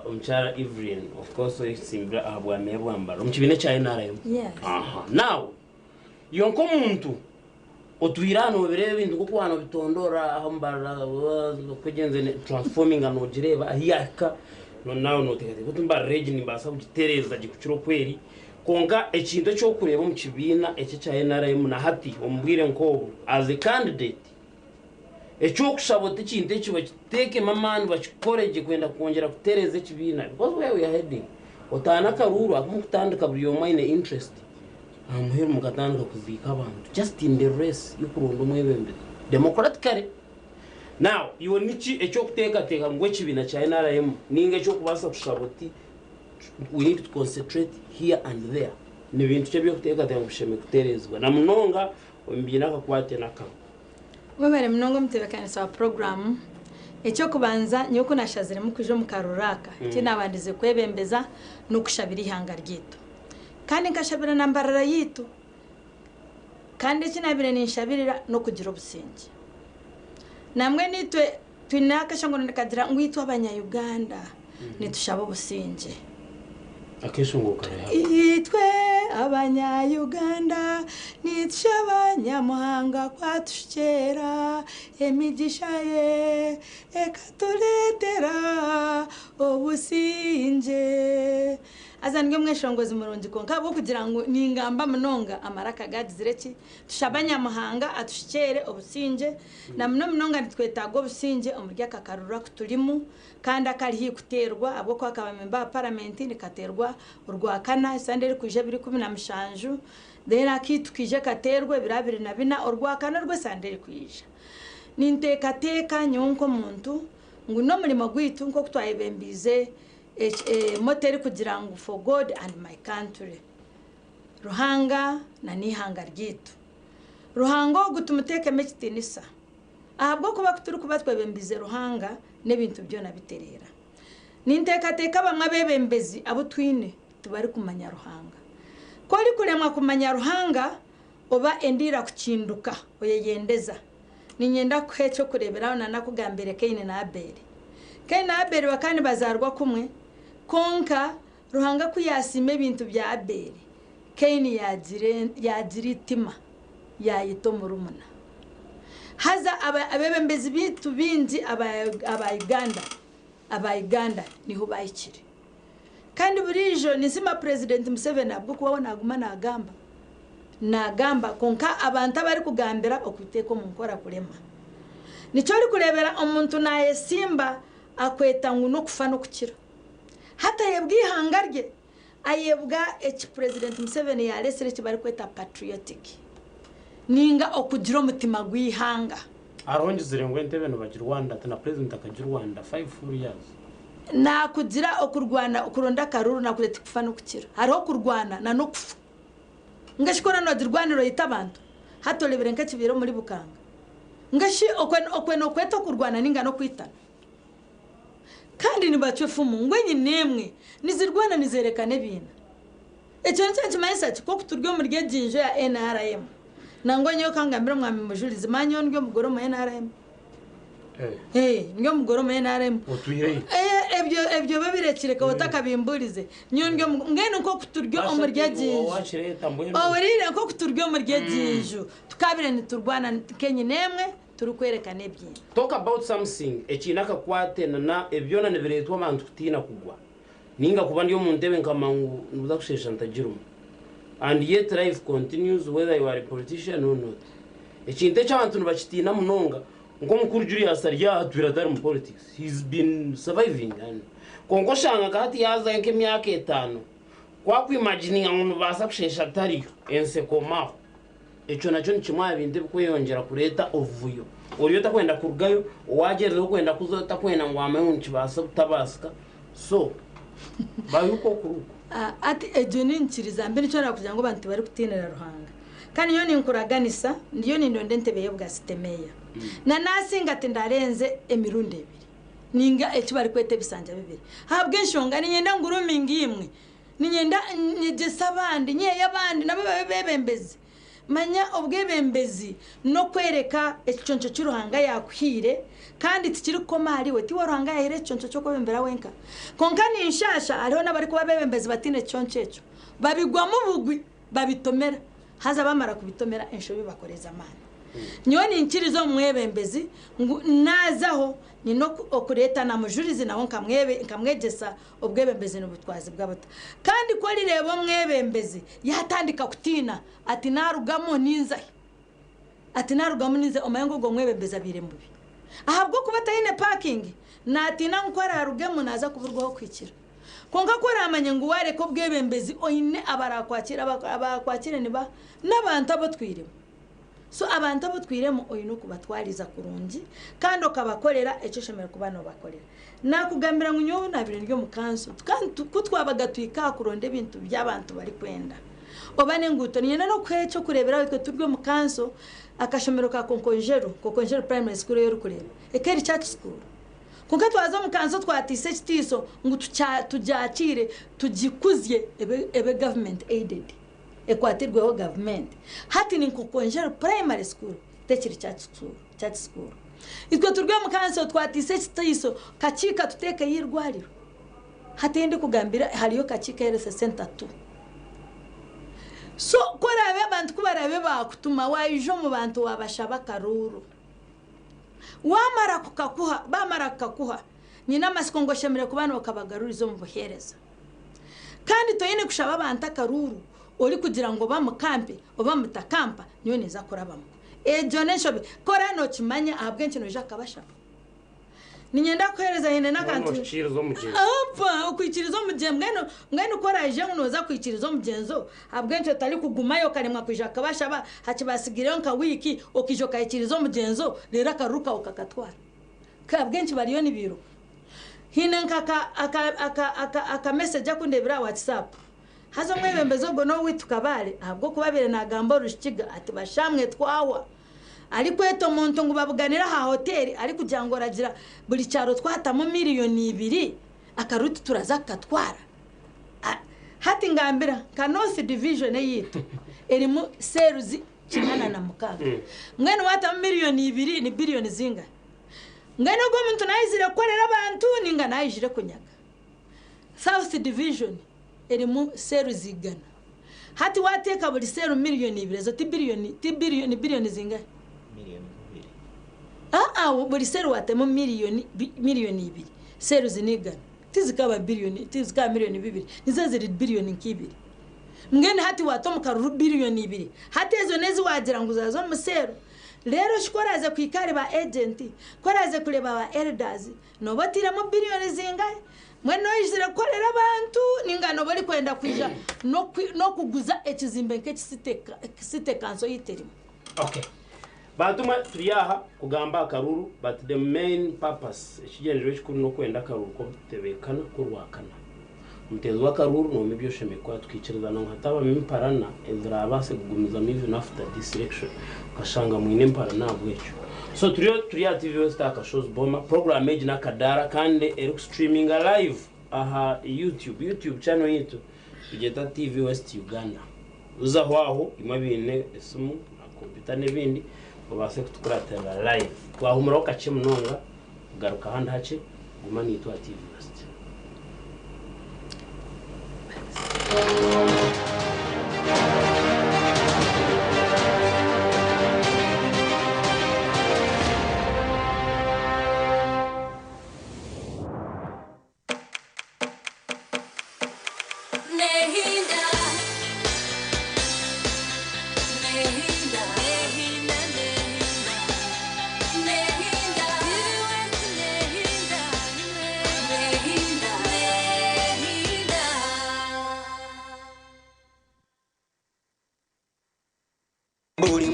umchara Evelyn of course simbra abwame bwambara umchibine cha NRM. Yes. Now yonko muntu otwirano birebe bintu kuko hano bitondora ahambara kugenze transforming ano jireba ahiyaka no nawe notekate kutumba region mbasa kugitereza gikuciro kweri konka ekintu cyo kureba mu kibina eki cha NRM na hati ombwire nko as a candidate ekyo kushabota ekintu ekyo bakiteke mamani bakikoreje kwenda kongera kutereza ekibina because where we are heading otana karuru akumutandika buri yoma ine interest amuhera mukatandika kuzika abantu just in the race y'ukurundo mwebembe democratically. Now you nichi ekyo kuteka ngo ekibina cha NRM ninge ekyo kubasa kushaboti we need to concentrate here and there ni bintu cyo kuteka ngusheme kuterezwa na munonga ombina kakwate nakamo webere mnongo mtebekanisa wa program ekyo kubanza nyoko nashazire mukujo mukaruraka kinabandize kwebembeza no kushabira ihanga ryitu kandi nkashabira nambarara yitu kandi kinabire nishabirira no kugira obusinge namwe nitwe twinaka shango ndakadira ngwitu abanya-Uganda nitushaba obusinge akeshunguka itwe abanya-Uganda nitushaba nyamuhanga kwatushkera emigisha ye ekatuletera obusinge azange mweshongozi murundi konka bo kugira ngo ningamba munonga amaraka gadizireki tushabanya mahanga atushikere obusinge na munonga nitwetago obusinge omurya kakarura kutulimu kandi akari hikuterwa abo kwa kabamemba parliament nikaterwa urwa kana sandere kuje 2017 then akitukije katerwe 2024 urwa kana rwe sandere kuje nintekateka nyonko muntu nguno mulimo gwitu nko kutwayebembize moteri kugira ngo for God and my country ruhanga na nihanga ryitu ruhango gutumuteke mekitinisa ahabwo kuba kuturi kuba twebembize ruhanga nebintu byo nabiterera nintekateka bamwe bebembezi abo twine tubari kumanya ruhanga koli kuremwa kumanya ruhanga oba endira kukinduka oyeyendeza ninyenda kwecho kureberaho na nakugambere Kaine na Abeli bakani bazarwa kumwe konka ruhanga kuyasime bintu bya Abeli Kaine yagiritima yayito murumuna haza abebembezi bitu binzi aba-Uganda niho bayikire kandi burijo nisima president Museveni abwo kubaho naguma nagamba konka abantu bari kugambira okuteko munkora kurema nico ari kurebera omuntu naye simba akweta nguno kufa no kukira hata yebwihangarye ayebwa president Museveni yalesere kibari kweta patriotic ninga okugira umutima gwihanga arongezere ngo entebe no bagira Rwanda tana president akagira Rwanda 5 full years na kugira okurwana okuronda karuru na kureta kufa no kukira hariho kurwana na no kufa ngashikora no dirwaniro yitabantu hatolebere nkakibiro muri Bukanga ngashi okweno kweto kurwana ninga no kwitana kandi nibachefumu ngwenye nemwe nizirwana nizerekane bina ekyo ncyo mayisa ko kuturyo muri gejinjo ya NRM nangwenye kangambira mwami mujurize manyo ndyo mugoro mu NRM ndyo mugoro mu NRM otwire ebyo babirekire ko utakabimburize nyo ndyo ngene ko kuturyo muri gejinjo owirire ko kuturyo muri gejinjo tukabire niturwana kenye nemwe turukwerekane byi talk about something echinaka kwatena na ebyona nebiretwa abantu kutina kugwa ninga kuba ndiyo muntebe nkamangu nuza kushesha ntajirumu and yet life continues whether you are a politician or not echinte cy'abantu bakitina munonga ngo mukuru Julius arya atwira dar mu politics he's been surviving and kongo shanga kati yaza nke myaka 5 kwa kwimagininga ngo basa kushesha tariyo ense komaho echo nacho nchimwa binde kweyongera kureta ovuyo uriyo takwenda kurugayo wagerero kwenda kuzota kwenda ngo amaye unkibasa butabasika so bayuko kuruko ati ejo ninkiriza mbere cyo nakugira ngo bantu bari kutinera ruhanga kandi yo ninkuraganisa ndiyo nindonde ntebeye bwa sitemeya na nasinga ati ndarenze emirundi ebiri ninga ecyo bari kwete bisanja bibiri habwe nshonga ninyenda ngurumingi imwe ninyenda nyegesa abandi nyeya abandi nabo bebembezi manya obwebembezi no kwereka ecyonco cy'uruhanga yakwire kandi tikiri komari we ti waruhanga yahere ecyonco cyo kubembera wenka konka ni nshasha ariho nabari kuba bebembezi batine cyonco echo babigwa mu bugwi babitomera haza bamara kubitomera enshobi bakoreza amana nyo ni nkirizo mwebembezi nazaho ni no okureta na mujurizi naho nkamwegesa obwebembezi n'ubutwazi bw'abata kandi ko rirebo mwebembezi yatandika kutina ati narugamo ninza omayengo go mwebembeza birembubi ahabwo kubatayine parking natina nkora rugemo naza kuburwaho kwikira konka ko ramanye ngo ware ko bwebembezi oyine abarakwakira niba n'abantu abo twiremo so abantu abo twiremo oyino kubatwariza kurungi kandi okabakorera ecyo shemera kubana bakorera nakugambira ngo nyowe nabire ryo mukanso kutwabaga twika kuronde bintu by'abantu bari kwenda obane nguto nyene no kwecho kurebera ko turwe mukanso akashomero ka konkonjero primary school yo kureba ekeri church school konka twaza mukanso twatise kitiso ngo tujakire tujikuzye ebe government aided ekwatirweho government hati ni konkonjero primary school tekiri church school itwe turwe mukanso twatise kitiso kachika tuteke yirwariro hatende kugambira hariyo kachika yere 62 so korabe abantu kubarabe bakutuma wayijo mu bantu wabashaba karuru bamara kukakuha nyina masikongo shemere kubana bakabagarurizo mu buhereza kandi toyine kushaba abantu karuru uri kugira ngo bamukampe obamutakampa niyo neza kurabamo ejo neshobe kora no kimanya ahabwe nkino jakabashaba ninyenda kwereza yene nakantu apa ukwikirizo mujembwe ngeno koraje ngonoza kwikirizo mugenzo abwenje tali kugumayo karimwa kwijaka bashaba hakibasigire nka wiki okijo kayikirizo mugenzo rera karuka ukakatwara kabwenje bariyo nibiro hine nkaka aka message akundebira WhatsApp hazo mwebembezo gono witukabale ahubwo kubabere nagambo rushikiga ati bashamwe twawa ariko eto muntu ngo babuganira ha hotel ari kujyango ragira buri cyaro twatamo miliyoni 2 akaruti turaza katwara hati ngambira ka North Division yitu erimo seruzi kinana na mukaga mwene watamo miliyoni 2 ni billion zinga ngene go muntu nayizire korera abantu ninga nayijire kunyaga South Division erimo seruzi gana hati wateka buri seru miliyoni 2 zo ti billion zinga buri seru watemo miliyoni 2 seru zinigana tizikaba billion tizikaba miliyoni 2 nizaziri billion nkibiri mngene hati watomo karuru billion 2 hati ezo nezi wagira ngo uzazo mu seru rero shikoraze kwikare ba agent koraze kureba ba elders no batiramo billion zingaye mweno yizira korera abantu ningano bari kwenda kwija no kuguza ekizimbe nk'ekisite kanso yiterimo okay batuma turiyaha kugamba akaruru but the main purpose ekigenero ekikuru no kwenda akaruru ko tebekana kurwakana mtezo akaruru no mibyo shemekwa twikiriza no hataba mimparana ezra abase kugumiza mivi after this election kashanga mwine mparana abwecho so turiya TV West akashows boma program age na kadara kandi eri streaming live aha YouTube channel yitu tugeta TV West Uganda uzahwaho imabine esimu na computer nebindi ubase kutukuratera live twahumura okache munonga garuka handi hache gumani itwa TV West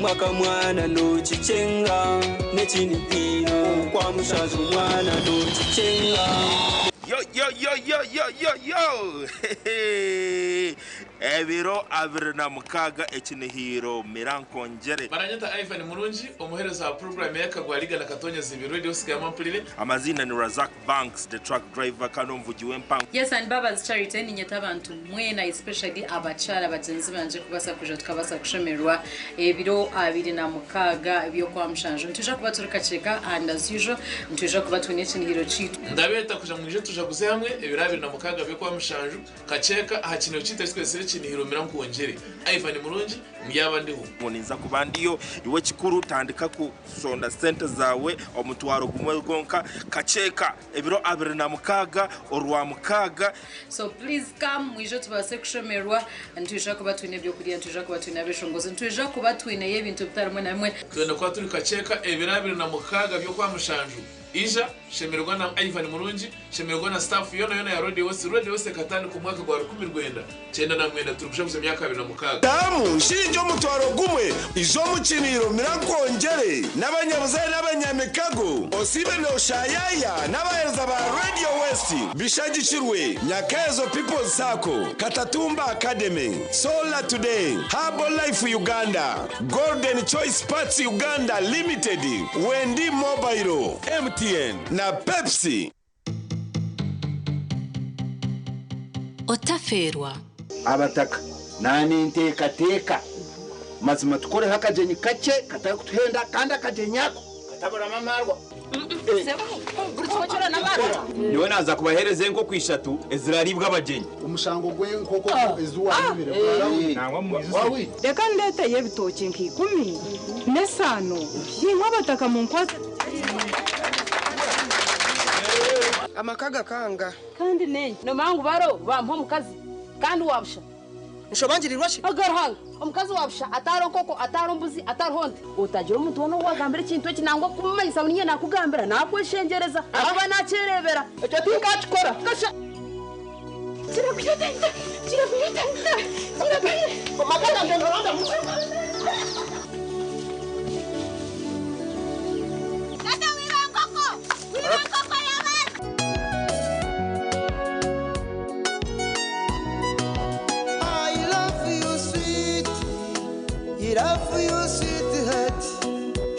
mwaka mwana no chichenga nechini pino kwa mushazo mwana no chichenga yo ebiro abiri na mukaga ekinihiro mirankongere baranyata Ivan Murungi umuhereza wa program yakagwariga na Katonya zibiro radio sikama mpulire amazina ni Razak Banks the truck driver kanomvugi w'empango. Yes, and Baba's Charity ni nyata abantu mwena especially abachara bagenzi banje kubasa kuja tukabasa kushemerwa ebiro abiri na mukaga ebyo kwa mshanjo ntuje kuba turikacheka and as usual ntuje kuba tunekinihiro chitu ndabeta kuja mwije tuje guze hamwe ebiro abiri na mukaga byo kwa mshanjo kacheka hakiniro chita twese kinihiro mirankongere Ivan Murungi myaba ndiho muninza kubandiyo iwe kikuru tandika ku sonda center zawe omutwaro gumwe gonka kacheka ebiro abiri na mukaga orwa mukaga. So please come mwije tubase kushemerwa ntuje kuba tunebyo kuri ntuje kuba tunabeshongoze ntuje kuba twine yebintu bitarimo namwe twende kwa turi kacheka ebiro abiri na mukaga byo kwa mshanjo ija shemerwa na Ivan Murungi shemerwa na staff yona ya radio wose katani ku mwaka gwa 10 cyenda na mwenda turusha mu myaka 2 na mukaga damu shinjo mutwaro gumwe izo mukiniro mirankongere n'abanyabuzaye n'abanyamikago osibe no shayaya n'abahereza ba Radio West bishagikirwe Nyakazo People's Circle Katatumba Academy Solar Today Herbal Life Uganda Golden Choice Parts Uganda Limited Wendi Mobile MTN na Pepsi. Otaferwa abataka nani ntekateka mazima tukore hakajenyi kake kataka kutuhenda kandi akajenyako katabura mamarwa niwe naza kubahereze nko kwishatu eziraribwa abajenyi umushango gwe nkoko ezuwa nimire nangwa muyizi reka ndete yebitoke nk'ikumi nesano y'inkabataka mu nkwata amakaga kanga kandi nenye no mangu baro bampa mukazi kandi wabusha nshobangirirwa shi agarhanga omukazi wabusha ataronkoko atarombuzi atarhonde utagira umuntu wono wagambira ikintu kinangwa kumanyisa bunye nakugambira nakweshengereza aba nacerebera ecyo tinkachikora kasha kirakuyotenda omakaga ndendoronda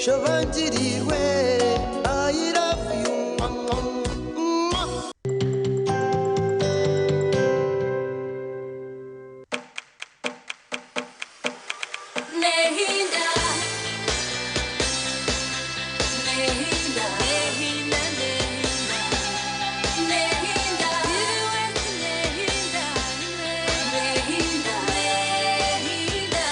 Shobangiriwe I love you Nehinda Nehinda Nehinda Nehinda Nehinda Nehinda Nehinda Nehinda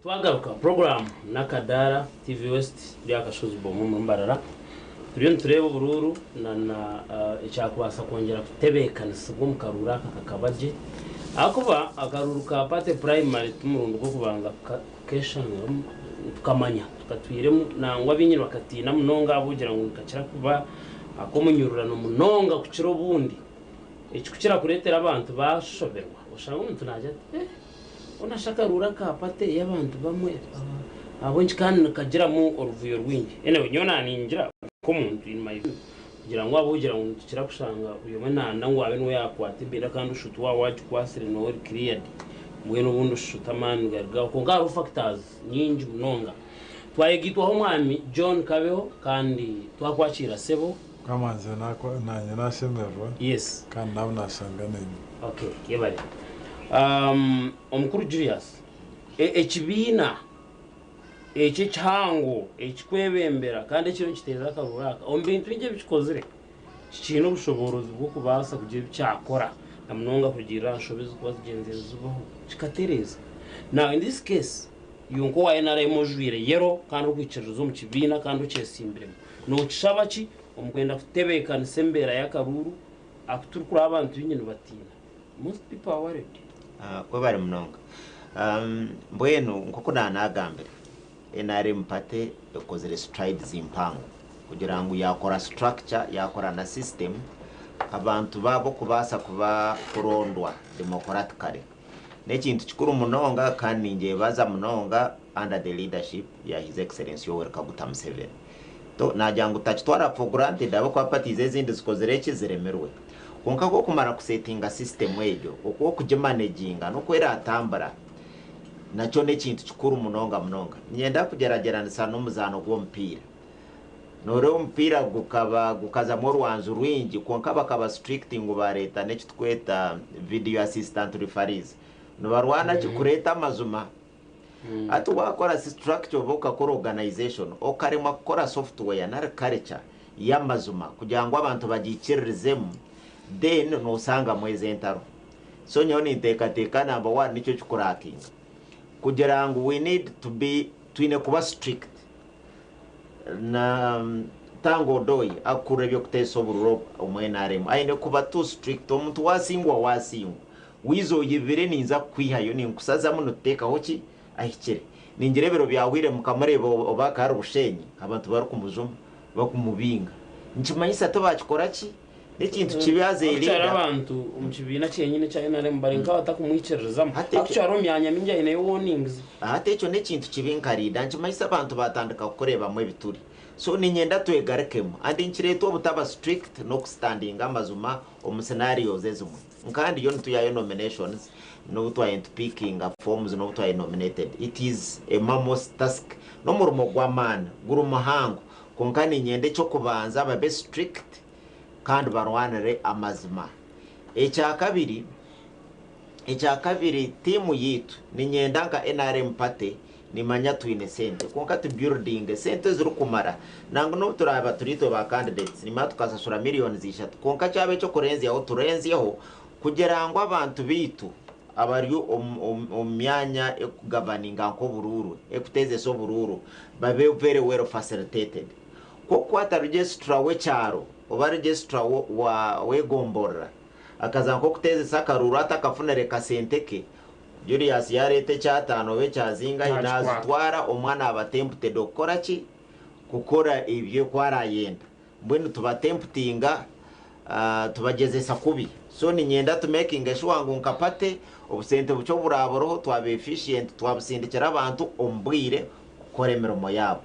twagaruka program nakadara TV West byakashozi bomu mumbarara turiyo tureba bururu na icyakubasa kongera kutebekana mu karura kakabaje akuba akaruru ka pate primary tumurundo ko kubanza kesha tukamanya tukatwiremo nangwa binyira bakatina munonga abugira ngo kacira kuba akomunyururana munonga kuciro bundi ikikira kuretera abantu bashoberwa ushanga umuntu naje unashaka ruraka pate y'abantu bamwe abonje kandi kagira mu oruvuyo rwingi ene nyona ninjira ko muntu in my kugira ngo abugira ngo kira kushanga uyo mwana wawe no yakwata imbere kandi ushutu wa waje kwasire no cleared mwe no bundi ushuta man garga ko ngaro factors nyingi munonga twayegitwa ho mwami John Kabeho kandi twakwakira sebo kamanze nanye nasemerwa yes kandi nawe nasanga nene okay yebali omukuru Julius ekibina ekichango ekikwebembera kandi ekiro kiteza akaruraka ombintu nje bikozire kino bushoborozi bwo kubasa kugira cyakora namunonga kugira nshobezo kuba zigenzerezo kikatereza now in this case yonko wa NRA mojwire yero kandi ukwicirizo mu kibina kandi ukesimbiremo no kishabaki omugenda kutebekana sembera yakaruru akuturukura abantu binyine batina most people are worried we bari munonga mbwenu nkoko nanagambira NRM party ekozere strides impango kugira ngo yakora structure yakora na system abantu babo kubasa kuba kurondwa democratically nekintu kikuru munonga kandi nje baza munonga under the leadership ya His Excellency Yoweri Kaguta Museveni to najyangu tachitwara for granted abo kwa parties ezindi zikozere kiziremerwe konka ko kumara kusetinga system ejo uko kujimanaginga no kwera atambara nacho nekintu kikuru munonga nyenda kugerageranisa n'umuzano gw'ompira nore umpira gukaza mu rwanzu rwingi konka bakaba strict ngo bareta nekitweta video assistant referees no barwana kikureta amazuma atu wakora structure boka kora organization okarema kora software na culture y'amazuma kugira ngo abantu bagikirizemo then no sanga mweze entaro so nyoni teka number 1 nico kikurakinga kugira ngo we need to be twine kuba strict na tango doi akure byo kutesa obururo omwenaremu aine kuba too strict omuntu wasingwa wizo yivire ninza kwihayo ninkusaza muno teka hoki ahikire ningirebero byawire mukamarebo obakara ubushenyi abantu bari kumuzuma bakumubinga nchimanyisa tobakikora ki nekintu kibaze irinda abantu umukibina cyenyine cya NRM barenga batakumwicerezamo akicaro myanya minja ine warnings echo nekintu kibinkarida nchimanyisa abantu batandika gukoreba mu bituri so ninyenda twegarekemo andi nkireto obutaba strict no standing amazuma scenarios ezumwe kandi yo ntuyayo nominations no butwaye picking forms no butwaye nominated it is a mammoth task no murumo gw'amana gurumahango konkani nyende cyo kubanza babe strict kandi barwanire amazima ecya kabiri timu yitu ninyenda nka NRM party nimanya twine sente konka tu building sente zuru kumara nango no turaba turito ba candidates nima tukasasura millions zishatu konka cyabe cyo kurenzi aho turenziyeho kugira ngo abantu bitu abari omyanya ekugavaninga nko bururu ekuteze so bururu babe very well facilitated ko kwata registra we cyaro oba registra wegombora akaza nko kuteze sakaruru atakafunere kasenteke Julius yarete cyatano we cyazinga inazitwara omwana abatempute dokora ki kukora ibyo kwarayenda mbwene tubatemputinga tubagezesa kubi so ni nyenda to making sure ngo nkapate obusente bucyo buraboroho twabe efficient twabusindikira abantu ombwire koremeramo yabo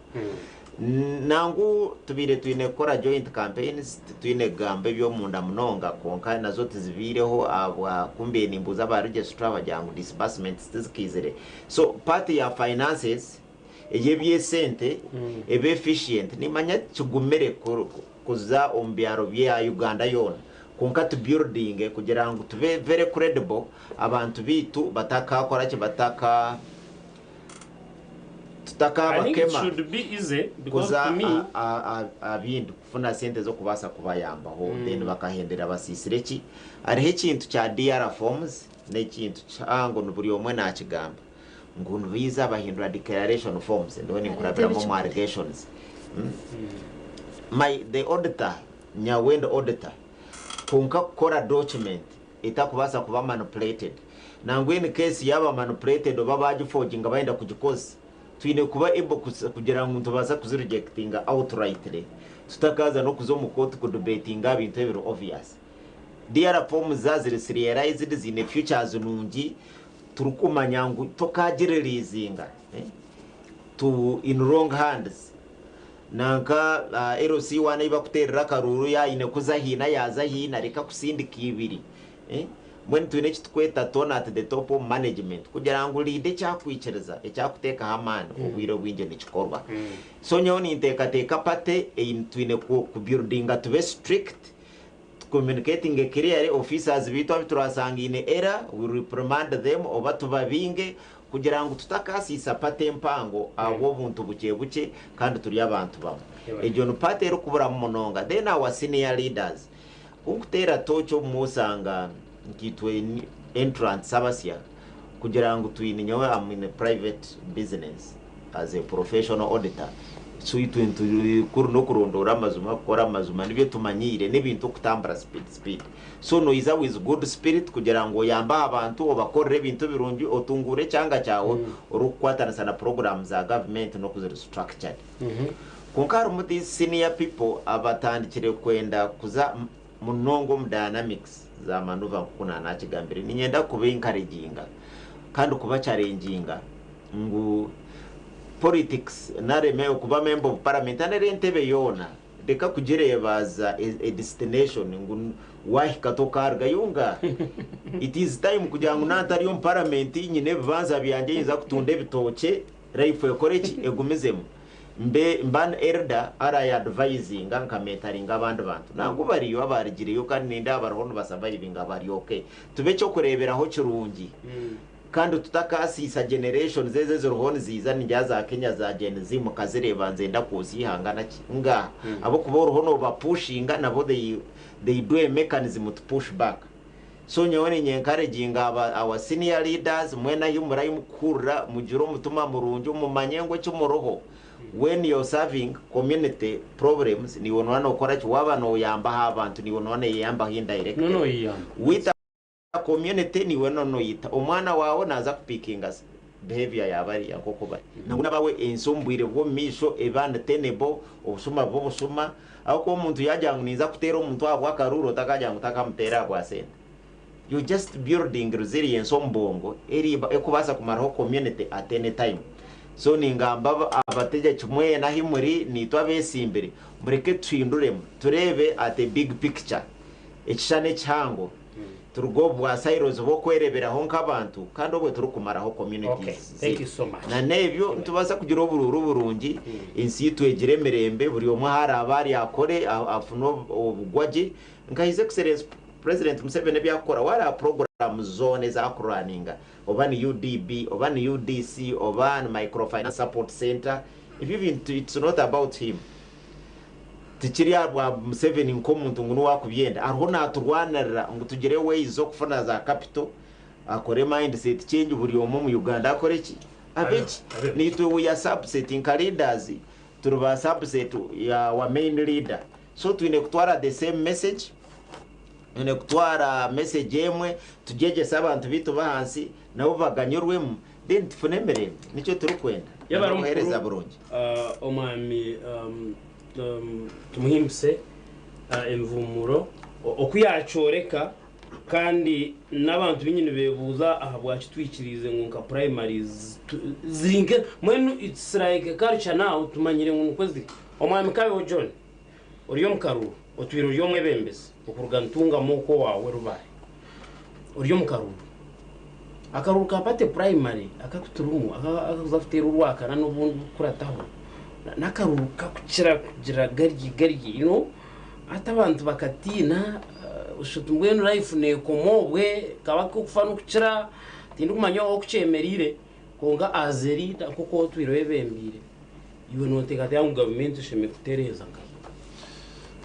nangu tubire twine kora joint campaigns twine gambe byo munda munonga konka nazo tizivireho aba kumbe nimbuza ba registra bajyangu disbursements tizikizere so party ya finances eyebye sente ebe efficient nimanya kigumere kuza ombyaro bya Uganda yona konka to building kugira ngo tube very credible abantu bitu batakakora ki bataka bakema should be easy because to me abindu kufuna sente zo kubasa kubayamba ho then bakahendera basisireki ari ikintu cya DR forms n'ikintu cyango n'uburi omwe nakigamba ngo nbiza bahindura declaration forms ndone nkurabira mu allegations the auditor nyawendo auditor kunka kora document itakubasa kuba manipulated nangu in case yaba manipulated obabaji forging abaenda kugikoza twine kuba able kugira ngo tubaza kuzirejectinga outrightly tutakaza no kuzo mu court ku debatinga bintu ebiro obvious DR forms zazire serialized zine futures nungi turukumanya ngo tokagirelizinga to in wrong hands nanka LC wana iba kuterera karuru ya ine kuzahina yazahina reka kusindika ibiri when twine kitweta tone at the top of management kugira ngo lide cyakwicereza ecyakuteka hamana ubwiro bwinje nikikorwa so nyoni inteka pate twine ku building to be strict communicating clearly officers bitwa biturasangine era we reprimand them oba tubabinge kugira ngo tutakasisa pate mpango abo buntu buke kandi turi abantu bamwe ejo no pate ro kubura mu mononga then our senior leaders ukutera tocho musanga ngitwe entrance sabasya kugira ngo tuyininyewe am in a private business as a professional auditor so itwentu kuru no kurondora amazuma kora amazuma nibyo tumanyire n'ibintu kutambara speed so no iza with good spirit kugira ngo yamba abantu obakorere ibintu birungi otungure cyanga cyawo urukwatana sana program za government no kuzira structured kunkara muri senior people abatandikire kwenda kuza munongo mu dynamics za manuva kuna nakigambire ninyenda kuba encouraginga kandi kuba challenginga ngo politics naremeye kuba member of parliament anere ntebe yona deka kujirebaza a destination ngo wahikatokarga yunga it is time kugira ngo natari yo parliament nyine bibanza byanjye yiza kutunde bitoke life ekoreki egumizemo mban elder ara advising nka mentoring abandi bantu nango bariyo abarigiriyo kandi ninde abarono basabayibinga bari okay tube cyo kureberaho kirungi kandi tutakasisa generation zeze ziruhoni ziza njyaza Kenya za Gen Z mu kazireba nzenda kuzihangana nga abo kuba uruhono ba pushinga nabo they do a mechanism to push back so nyone nyencouraging our senior leaders mwena yumura yumukura mujiro mutuma murunjo mu manyengo cy'umuroho when you're serving community problems ni wona no kora cy'waba no yamba abantu ni wona yamba indirect no yamba with community ni wena no yita umwana wawe naza kupikinga behavior yabari yakoko bari nabuna bawe ensombwire bwo misho ebanda tenebo obusuma bwo busuma ako umuntu yajyangu niza kutera umuntu abo akaruro takajyangu takamutera kwa senda you just building resilience ombongo eri ekubasa kumaraho community at any time so ningamba abateje kimwe na himuri nitwa besimbere mureke twinduremo turebe at a big picture ekishane cyango turugo bwa Cyrus bo kwereberaho nk'abantu kandi obwe turukumaraho communities. Okay, thank you so much. Na nebyo tubaza kugira ubururu burungi insi twegere merembe buri omwe hari abari akore afuno obugwaje nka His Excellency President Museveni byakora wala program zone za kuraninga obani UDB obani UDC obani Microfinance Support Center if even it's not about him tikiri abwa Museveni nkomuntu ngunu wakubyenda ariho naturwanira ngo tugere ways zo kufana za capital akore mindset change buri omo mu Uganda akoreki abeki nitwe we ya subsetting leaders turuba subset ya wa main leader so twine kutwara the same message ene kutwara message yemwe tujeje sabantu bitu bahansi nabo baganyurwemo then tufunemere nicyo turukwenda yabaruhereza burungi omami tumuhimbise imvumuro okuyacoreka kandi nabantu binyine bebuza ahabwa kitwikirize nka primaries zinge mwenu it's like culture now tumanyire nkozi omwami kabe John uriyo mukaruru otwiro uriyo mwebembese okuruga ntunga moko wawe rubaye uriyo mukaruru akaruru kapate primary akakuturumu akazaftera urwaka n'ubundi kurataho nakaruka kugira garyi you know atabantu bakatina ushutumwe life ne komobwe kabako kufana kugira tindi kumanyo okucemerire konga azeri kuko twirobembire iwe noteka ya government sheme kutereza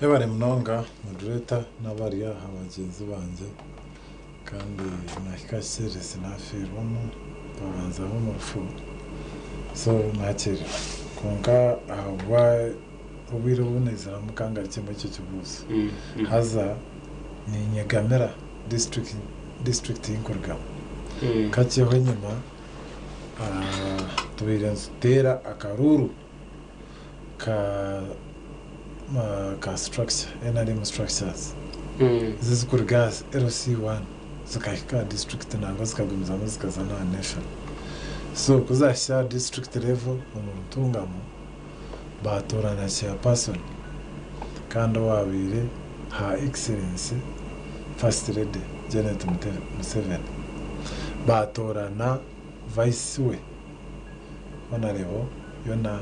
ebare mnonga moderator n'abari abagenzi banje kandi nakikasherese nafirwamo babanzaho mufu so nakiri konka awa ubiro buneza mukanga cyemba cyo kibuza haza ni nyegamera district inkorga kacheho nyuma tubirenze tera akaruru ka structure NRM structures zizikurgas LC1 zikahika district nango zikagumiza zikazana nation so kuzashya district level umutungamo batorana chairperson kandi wabire ha excellence first lady Janet Museveni batorana vice we honorable yona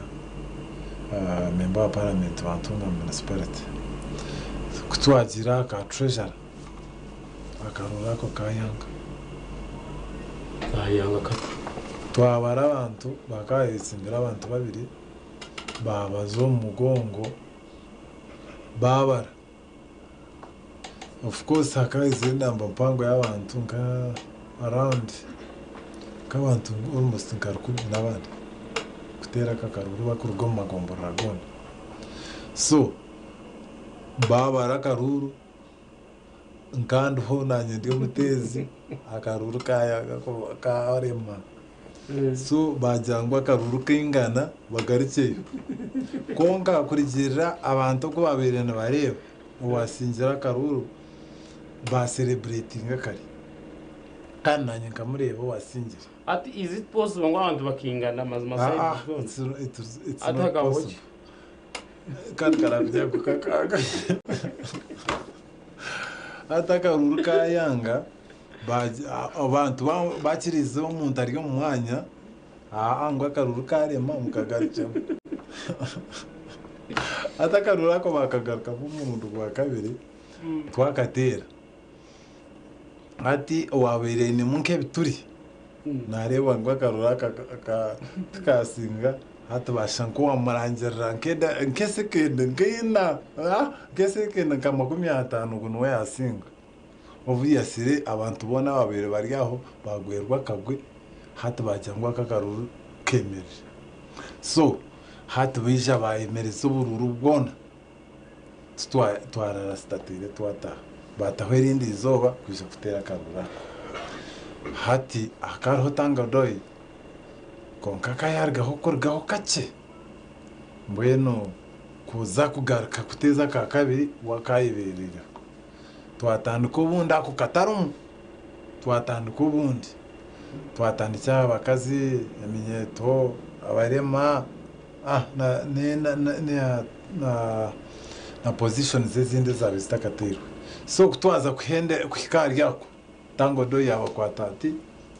member of parliament wantunga municipality kutwagira ka treasurer akarura ko kayanga twabara abantu bakayitsindira abantu babiri babazo mugongo babara of course hakaze namba mpango y'abantu nka around kabantu almost nkarukubi nabandi kutera kakaruru bakuruga mu magombo ragona so babara akaruru nkandi ho nanye ndiyo mutezi akaruru kaya karema so bajangwa akaruru kingana bagarikeyo konka kurigirira abantu ko baberena bareba uwasingira akaruru ba celebrating kare kandi nanye nkamureba wasingira ati is it possible ngo abantu bakingana mazima side it's not possible kandi karabya kukakaga atakaruru kayanga abantu bakirize umuntu ari mu mwanya ngo akaruru karema mukagaricamo atakaruru ako bakagaruka nk'umuntu wa kabiri twakatera ati wabereye ni munke bituri nareba ngo akaruru kasinga hatubasha nko wamurangira nkesekende nkesekende nka 50 ngo yasinga obviously abantu bona babere bari aho bagwerwa kagwe hatubajya ngo akakaruru kemere so hatubija bayemereza ubururu bwona twarara statire twata batahwerindi izoba kuje kutera karura hati akarho tanga doi konka kayargaho korgaho kace mbweno kuza kugaruka kuteza ka kabiri wakayiberera twatandika ubundi ako katarumu twatandika ubundi twatandika abakazi eminyeto abarema na position zezindi zabizitakatirwe so kutwaza kwikari yako tango do yaba kwatati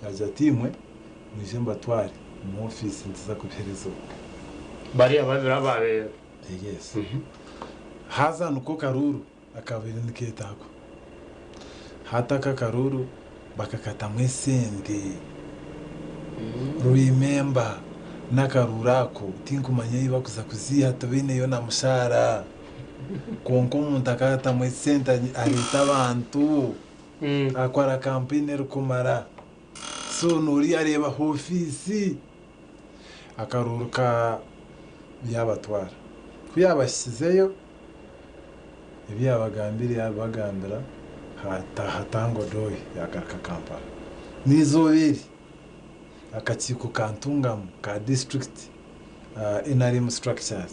yaje timwe mwijemba twari mu office nziza kuperezo bari ababira babe yes haza nuko karuru akabiri niketako hataka karuru bakakata mwesende remember nakarurako tinkumanya yiba kuza kuziha tobine yo na mushara konko umuntu akata mwesende arita abantu akwara campaign rukumara so nuri areba ofisi akaruruka byabatwara kuyabashyizeyo ibyabagambiriye abagambira hatango doyi yagaraka Kampala nizobiri akakiko kantungamu ka district interim structures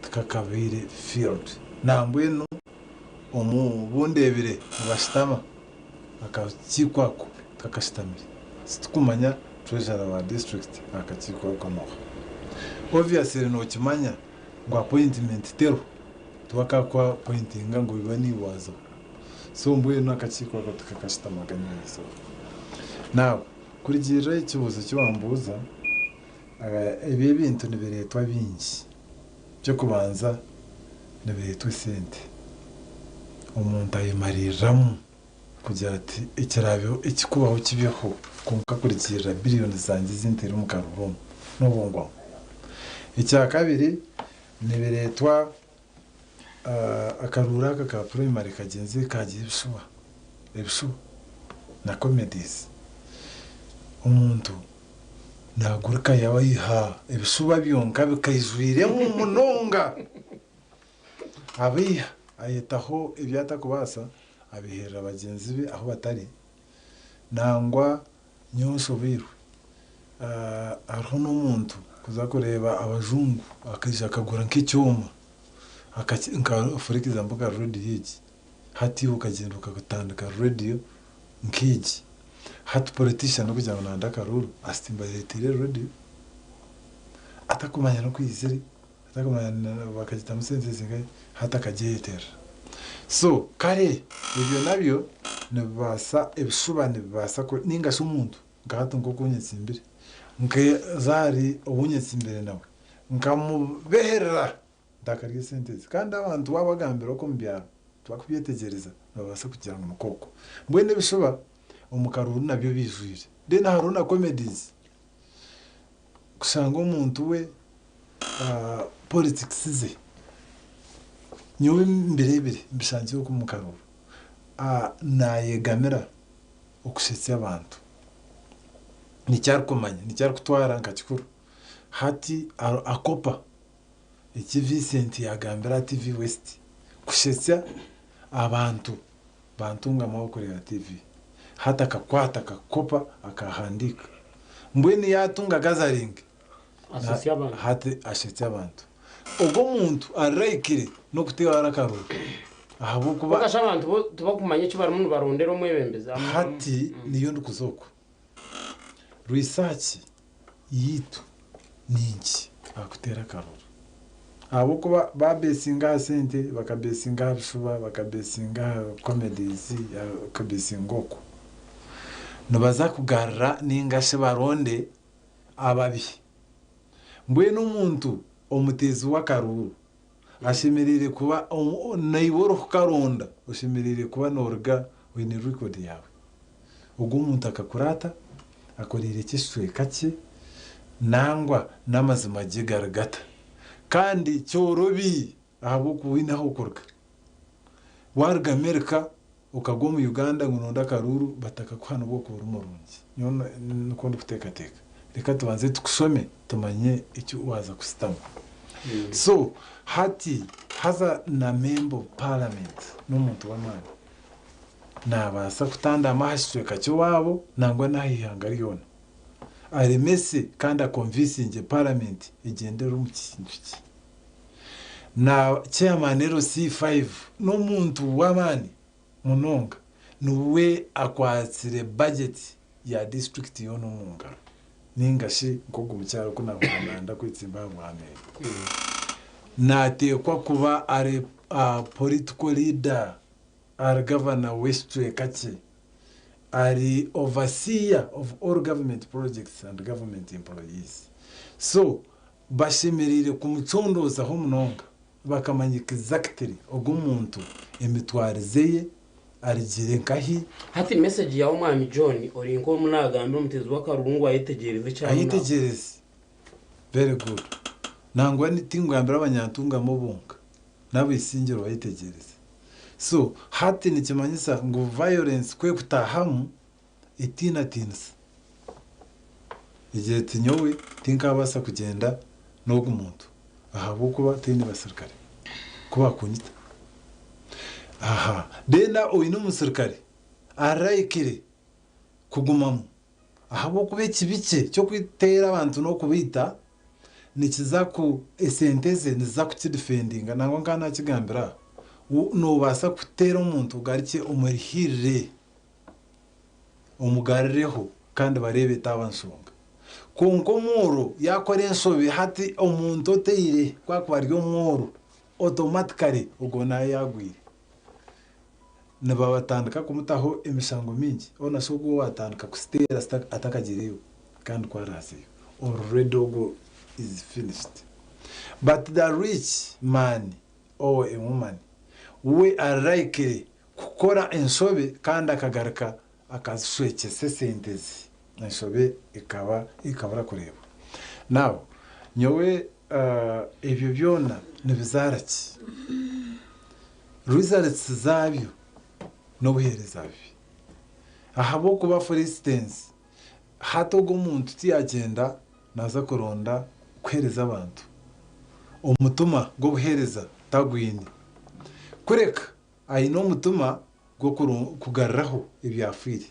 tukakabire field nambweno omubundebire bashitama akakikwako kakashitamire situkumanya treasurer wa district akakikwako no obviously no kimanya ngo appointment tero twakakwa pointinga ngo bibani wazo so mbweno akakikwako tukakashitamaganya so now kurigirira ikibuzo cy'abambuza ibi bintu nibiretwa bingi cyo kubanza nibiretwa sente umuntu ayimariramo kugira ati ikirabyo ikikubaho kibeho kunka kurigirira billion zanjye z'intero mu karurumu n'ubungwa icya kabiri nibiretwa akarura ka primary kagenzi kagiye ibishuba na comedies umuntu naguruka yawe yiha ibishuba byonka bikayijwire mu munonga abiha ayitaho ibyata kubasa abihera bagenzi be aho batari nangwa nyosho biru ariho n'umuntu kuza kureba abajungu akajya akagura nk'icyuma akafurikiza mbuga radio hiki hati ukagenda ukagutandika radio nk'iki hati politician no kujya nanda karuru astimba retire radio atakumanya no kwiziri atakumanya bakagita musenze ngai hata kajetera so kare ibyo nabyo nibasa ebishubane bibasa ko ningasho umuntu ngahato ngo kunyetsimbire nke zari obunyetsimbire nawe nkamubeherera ndakarye sentezi kandi abantu babagambira ko mbyara twakubyetegereza babasa kugira ngo mukoko mbwene bishoba umukaruru nabyo bijwire then haruna comedies kusanga umuntu we politics ze nyowe mbere mbishangiye ko umukaruru nayegamira okushetsa abantu nicyari kumanya nicyari kutwara nkakikuru hati akopa iki Vincent yagambira TV West kushetsa abantu bantunga amaboko ya TV hata akakwata akakopa akahandika mbweni yatunga gathering Asosya abantu. hati ashetsa abantu ubwo muntu arayikire no kutewara karuru ahabo kuba bakasha abantu tubakumanye cyo baramuntu barondera umwebembeza hati niyo ndukuzoko research yitu ninki akutera karuru abo kuba babesinga sente bakabesinga bishuba bakabesinga comedies bakabesingoko nobaza kugarra ningashe baronde ababi mbwe n'umuntu omutezi w'akaruru ashemerere kuba naiboro kukaronda ushemerere kuba norga wini record yawe ubwo umuntu akakurata akorera ikishwe kake nangwa n'amazima gigaragata kandi cyorobi ahabo kuwinaho ukorwa warga Amerika ukagwa mu Uganda ngononda karuru bataka kwana bwo kubura umurungi nyo nuko ndikutekateka reka tubanze tukusome tumanye icyo waza kusitama so hati haza na member parliament n'umuntu w'amani nabasa kutanda amahashwe kacyo wabo nangwa nahihanga riyona aremese kandi akonvinsinge parliament igendera mu kintu ki na chairman RC5 n'umuntu w'amani munonga nuwe akwatsire budget ya district yo n'umungaro ningashi ngogo mucyaro ko nabanda kwitsimba bwane natekwa kuba ari political leader ari governor Westwe Kache ari overseer of all government projects and government employees so bashemerire kumucondoza ho munonga bakamanyika exactly ogumuntu emitwarizeye arigire nkahi hati message ya umwami John ori nko munagambe umutezi w'akarungu ayitegereze cyane ayitegereze very good nangwa nitingo yambira abanyantunga mubunga nabisingiro bayitegereze so hati nikimanyisa ngo violence kwe kutahamu itina tinsa igihe tinyowe tinkabasa kugenda no gumuntu ahabo kuba tini basirikare kuba kunyita aha dena oino umusirikare arayikire kugumamu ahabo kube kibice cyo kwitera abantu no kubita nikiza ku senteze niza kukidefendinga nangwa ngana kigambira no basa kutera umuntu ugarike umurihirire umugarireho kandi barebe tabansonga konko muro yakore ensobe hati omuntu oteire kwa kubaryo muro automatically ugona yagwire nababatandika kumutaho emishango mingi ona soko watandika kustera atakagireyo kandi kwarasiyo already go is finished but the rich man or a woman we are likely kukora ensobe kandi akagaruka akashwekese sentezi ensobe ikabura kureba now nyowe ibyo byona nibizaraki results zabyo no buhereza bibi ahabo kuba for instance hato go muntu tiyagenda naza kuronda kwereza abantu umutuma go buhereza tagwini kureka ayino mutuma go kugarraho ibyafiri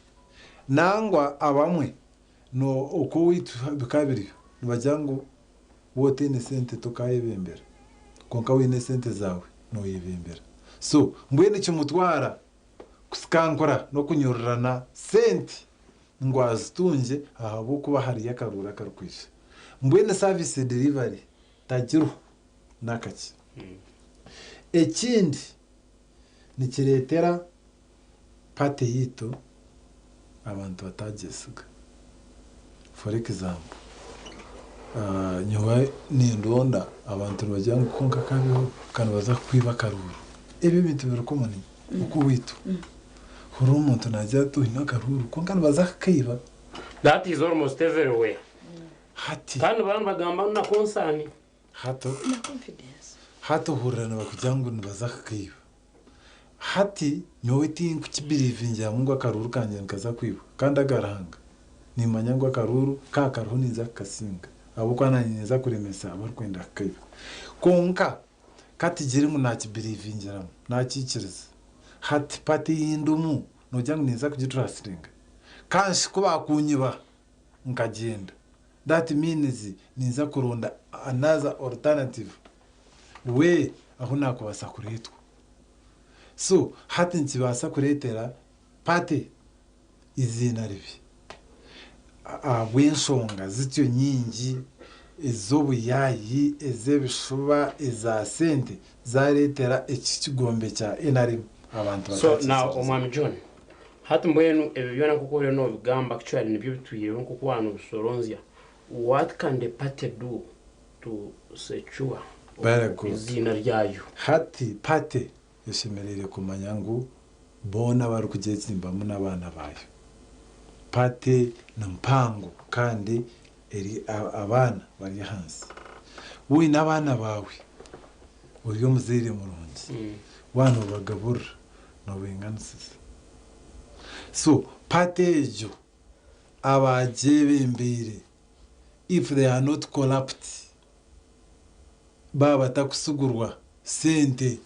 nangwa abamwe no uko witubikabiri nibajyango wote ne sente tukayebembera konka wine sente zawe no yebembera so mbwene cyumutwara kuskankora no kunyororana sente ngwazitunje ahabo kuba hari yakarura karukwisha mbwene service delivery tagiru nakaki ekindi nikiretera pate yito abantu batagesiga for example nyowe nindonda abantu bajyanga konka kabiho kandi baza kwiba karuru ibi bintu birakomani uko witu huru umuntu najya tuhina karuru konka baza kwiba that is almost everywhere hati kandi abantu bagamba na konsani hato na confidence hato hurana bakujyango nibaza kwiba hati nyowe tingu kibirivinja mungu akaruru kanje nkaza kwiba kandi agaranga nimanya ngo akaruru ka karuhu niza kasinga abo kwana neza kuremesa abo kwenda kaiba konka katigire ngo nakibirivingiramo nakikiriza hati pati y'indumu nojya ngo neza kugitrasiringa kanshi kuba kunyiba nkagenda that means niza kuronda another alternative we aho nakubasa kuretwa so hati nkibasa kuretera pati izina ribi abwensonga zityo nyingi ezobuyayi ezebishuba eza sente zaretera ekikigombe kya NRM abantu so now omwami John hati mbwenu ebyona kuko rero no bigamba actually nibyo bituyire nko kwana ubusoronzya what can the party do to secure izina ryayo hati pate yeshemerere kumanya ngo bona bari kugetsimbamo n'abana bayo pate nampango kandi eri abana bari hansi we n'abana bawe uriyo muzire murungi wana bagabura no bengansiza so pate ejo abajebe imbere if they are not corrupt baba takusugurwa sente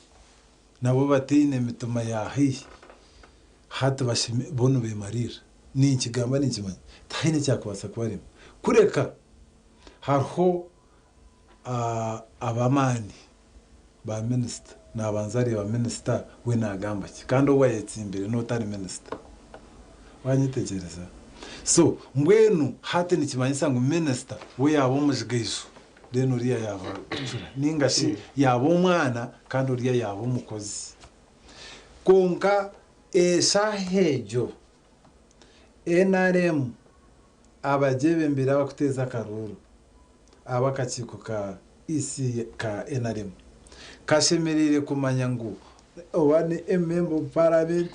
nabo batine mituma yahi hata bashime bono bemarira ni ikigamba ni kimanya tahine cyakubasa kubarimo kureka harho abamani ba minister nabanzari ba minister we nagamba kandi wayetse imbere no tari minister wanyitegereza so mbwenu hata ni kimanya sangu minister we yabo mujigejo deno uriya yava ningashi yabo umwana kandi uriya yabo umukozi konka esahejo NRM abajebe mbira bakuteza karuru abakachiko ka isi ka NRM kashemerere kumanya ngo obane member of parliament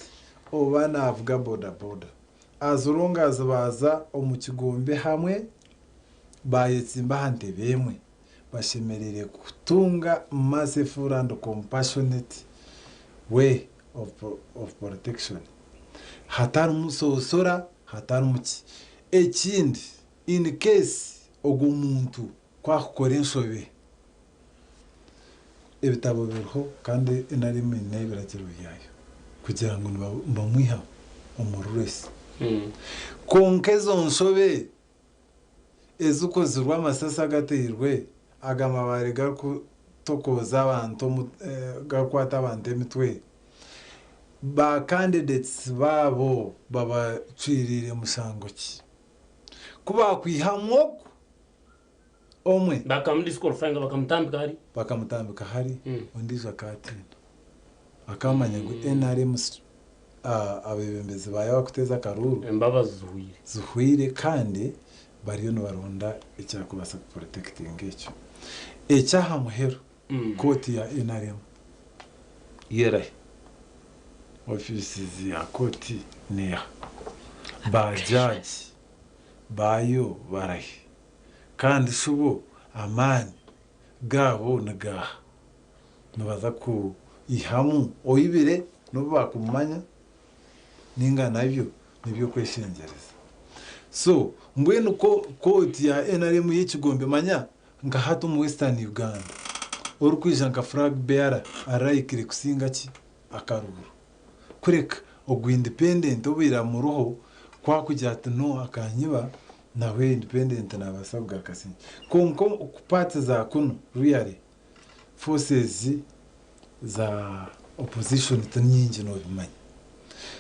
obana avuga boda azurunga azabaza omukigombe hamwe bayetsimba hante bemwe bashemerere kutunga merciful and compassionate way of protection hatari musosora hatari muki ekindi in case ogumuntu kwakukora ensobe ebitabo biriho kandi NRM nebiragiro byayo kugira ngo bamwiha omururesi konkezo nsobe ezukozirwa amasasa agaterwe agamabare gakutokoza abantu gakwata abantu emitwe ba candidates babo babacirire musango ki kuba kwihamwo omwe bakamudisqualifyinga bakamutambika hari undiza katina akamanya ngo NRM abebembezi bayo bakuteza karuru imbabazi zuhwire kandi bariyo no baronda icyakubasa protecting icyo ecyaha muhero koti ya NRM yera offices ya koti neya bajaji bayo barahi kandi shubo amani gabo nagaha nubaza ku ihamu oyibire no bakumanya ninga nibyo kweshengereza so mbwenu ko koti ya NRM y'ikigombe manya nga hato mu Western Uganda urukwisha nka flag bearer arayikire kusinga ki akaruru kureka ogwa independent obira mu roho kwa kujya ati no akanyiba nawe independent nabasabwa kasi konko kupata za kuno really forces za opposition tanyingi no bimanya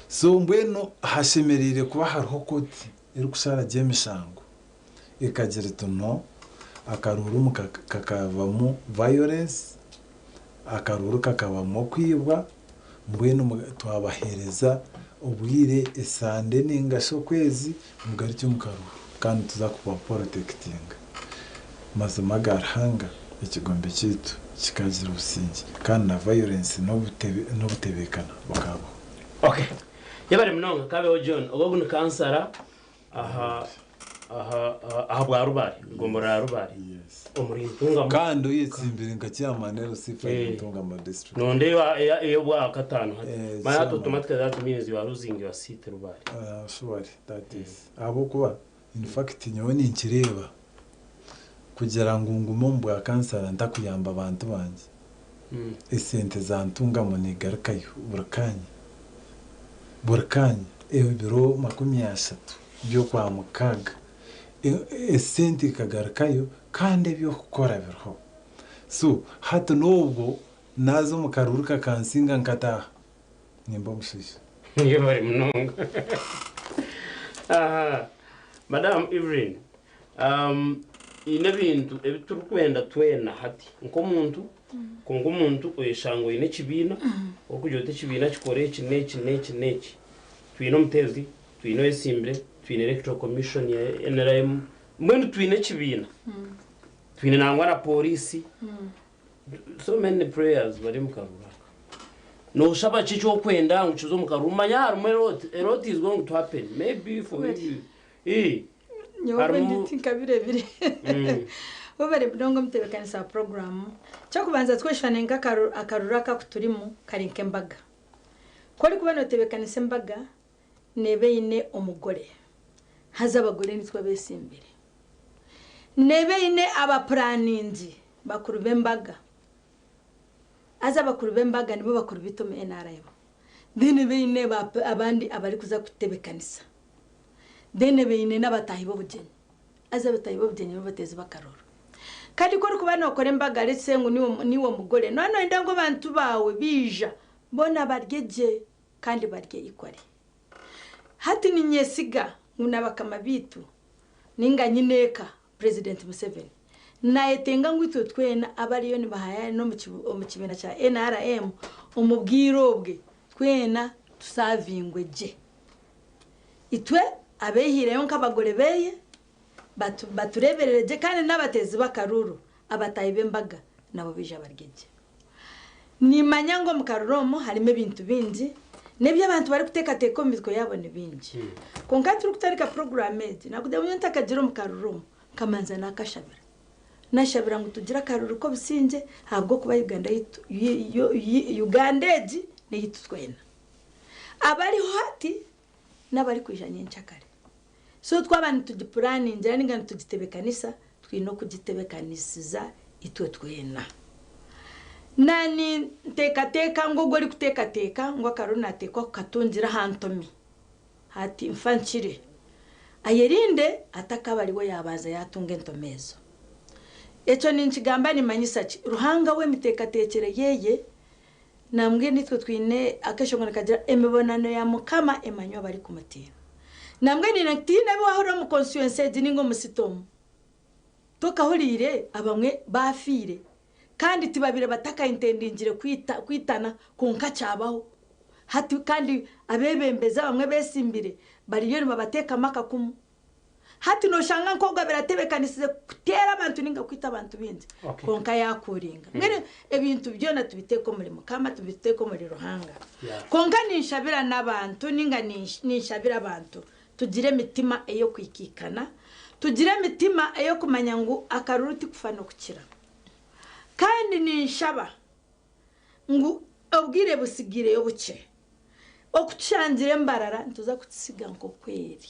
so mbwenu hashemerire kuba hariho koti iri kushara jemishango ikagira tuno akaruru kakavamo violence akaruru kakavamo kwibwa mbwenu twabahereza ubwire esande ningasho kwezi mugari cyo mukaruru kandi tuzakuba protecting mazima garhanga ikigombe cyitu kikagira ubusingi kandi na violence no butebekana bakabo okay yabare mnonga kabeho John ogoguno kansara aha bwa rubari gombora ya rubari omurintunga kandi uyitsimbira ngacyamanero sifa intunga ma district nonde yo bwa katano mara automatically that means you are losing your seat rubari sure that is abo kuba in fact nyone nkireba kugira ngo ngume mbwa kansara ndakuyamba abantu banje esente zantunga munigarukayo burkanya ebiro 30 byo kwa mukaga esente kagarukayo kandi byo gukora birho so hato nubwo nazo mukaruruka kansinga nkataha nimba mushushe niyo bari munonga Madam Evelyn ine bintu ebituru kwenda twena hati nko muntu oyeshango ine kibina okujote kibina kikore iki neki twino mutezi twino esimbre twine electoral commission ya NRM mwendo twine kibina twine nangwa na polisi so many prayers bari mukarura no shaba chicho kwenda nguchizo mukaruma ya a lot is going to happen maybe for you nyowe nditinka birebire ubere ndongo mutebekanisa program cyo kubanza tweshane akarura kakuturimo karinke mbaga kori kubana tebekanisa mbaga nebe ine umugore haza abagore nitwa besimbere nebe ine abaplaningi bakuru bembaga aza bakuru bembaga nibo bakuru bitome NRM dine bine abandi abari kuza kutebekanisa dene bine n'abatahi b'ubugeni aza batahi b'ubugeni bateze bakaroro kandi ko kubana okore mbaga retse ngo niwo mugore none ndango bantu bawe bija bona baryeje kandi barye ikwari hati ni nyesiga ngunabakama bitu ninga nyineka President Museveni naye tenga ngwitwe twena abariyo ni bahaya no mu kibena cha NRM umubwirobwe twena tusavingwe je itwe abehireyo nk'abagore beye baturebereje kandi n'abatezi bakaruru abatayibe mbaga nabo bija baryeje nimanya ngo mukaruromo harimo ibintu bingi nebyo abantu bari guteka teko mitwe yabo ni bingi konka turi kutarika programmed nakude munyanta kagiro mukaruromo kamanza nakashabira nashabira ngo tugira karuru ko bisinje habwo kuba Uganda Ugandeji ne yitutwena abari hati nabari kwijanye nchakare so twabana tugipurani njye n'ingano tugitebekanisa twino kugitebekanisiza itwe twena nani teka ngo gori kuteka ngo karuna tekwa katungira hantomi hati mfanchire ayerinde atakabariwe yabaza yatunga entomezo echo ninchigamba ni manyisachi ruhanga we mitekatekere yeye namwe nitwe twine akashongona kagira emibonano ya mukama emanyo bari kumutira namwe ni natine bahora mu conscience ningo musitomo tokahurire abamwe bafire kandi tibabire bataka intendingire kwitana konka cyabaho hati kandi abebembeza bamwe besimbire bariyo babateka makakumu hati no shanga nkogwa beratebekanisize kutera abantu ninga kwita abantu bindi konka yakuringa ngene ebintu byona tubiteko muri mukama tubiteko muri ruhanga konka nishabira nabantu ninga nishabira abantu tugire mitima eyo kwikikana tugire mitima eyo kumanya ngo akaruruti kufano kukira kandi nishaba ngo obwire busigire yo buce okucyanzire mbarara ntuza kutsiga nko kweri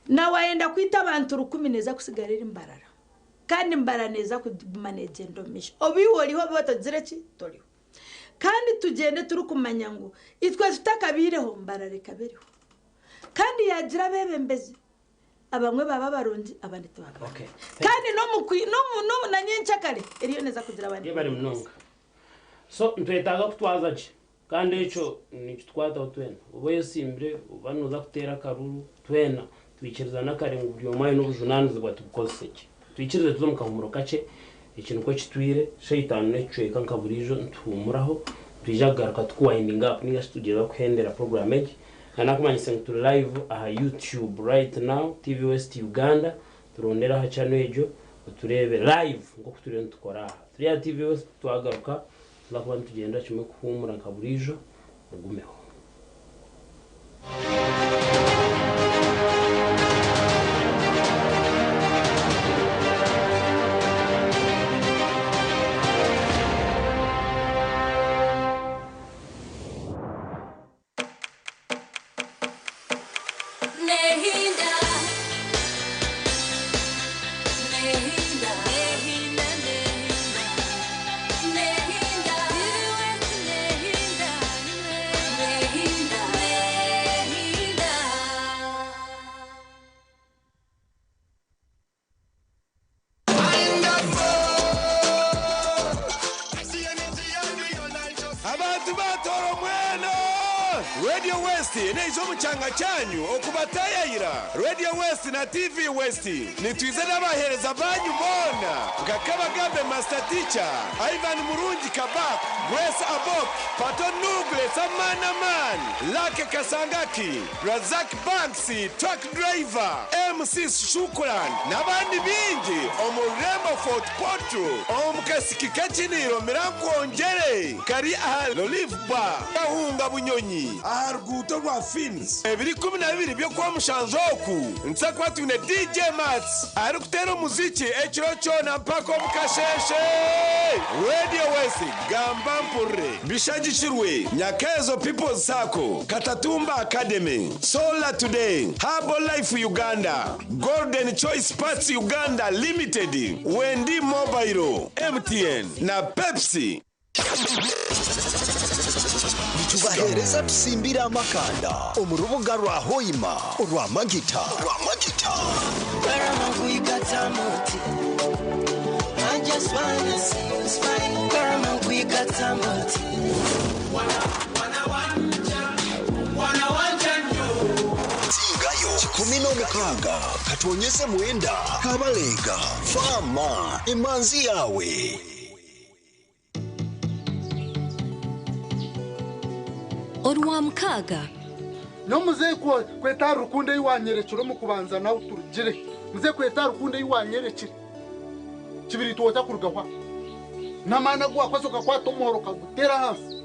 na waenda kwita abantu 10 neza kusigarira imbarara kandi mbaraneza kumanage ndomisha obiworiho batazireki toriho kandi tugende turi kumanya ngo itwe tutakabireho mbarare kabiriho kandi yagira bebembezi abamwe baba barundi abandi tubaba kandi no na nyenchakare eriyo neza kugira abandi bari munonga so ntwetaga kutwazaje kandi echo ni twata utwena uboye simbre ubanuza kutera karuru twena twikiriza nakarenga byo maye n'ubujunanzi bwatukozeke twikirize tuzomuka mu rokace ikintu ko kitwire shayitani necweka nkaburijo ntumuraho twijagaruka twinding up niga studio bakuhendera programme anakumanyise ngo live aha YouTube right now TV West Uganda turondera ha channel ejo turebe live ngo kuturende tukora turiya TV West twagaruka tulakuba tugenda kimwe kuhumura nkaburijo ugumeho Nehinda Radio West neizo mucyanga cyanyu okubatayayira. Radio West na TV West nitwize n'abahereza banyu bona ngakabagambe Master Teacher Ivan Murungi Kabak Grace Abok Pato Nugle Samana Man Lake Kasangaki Razak Banksy Truck Driver MC Shukran n'abandi bingi omurembo Fort Porto omukasikika kiniro mirankwongere kari aha Olive Bar ahunga bunyonyi aha ruguto rwa Fins 2012 byo kwa mushanjoku nsakwa tune DJ Mats ari kutera umuziki ekiro cyona mpako mukasheshe Radio West gamba mpure bishagishirwe Nyakezo People's Sako Katatumba Academy Solar Today Herbal Life Uganda Golden Choice Parts Uganda Limited Wendi Mobile MTN na Pepsi tubahereza tusimbira amakanda umurubuga rwa Hoima rwa Magita I just wanna see you smile. Karama kuikata moti. Singayo 16 katonyeze mwenda kabalega fama imanzi yawe Orwa mkaga no muze kweta rukunde yiwanyerekero mu kubanza nawe turugire muze kweta rukunde yiwanyerekere kibiri tuota kurugahwa namana gwa kwasoka kwa tomuhoroka gutera hasi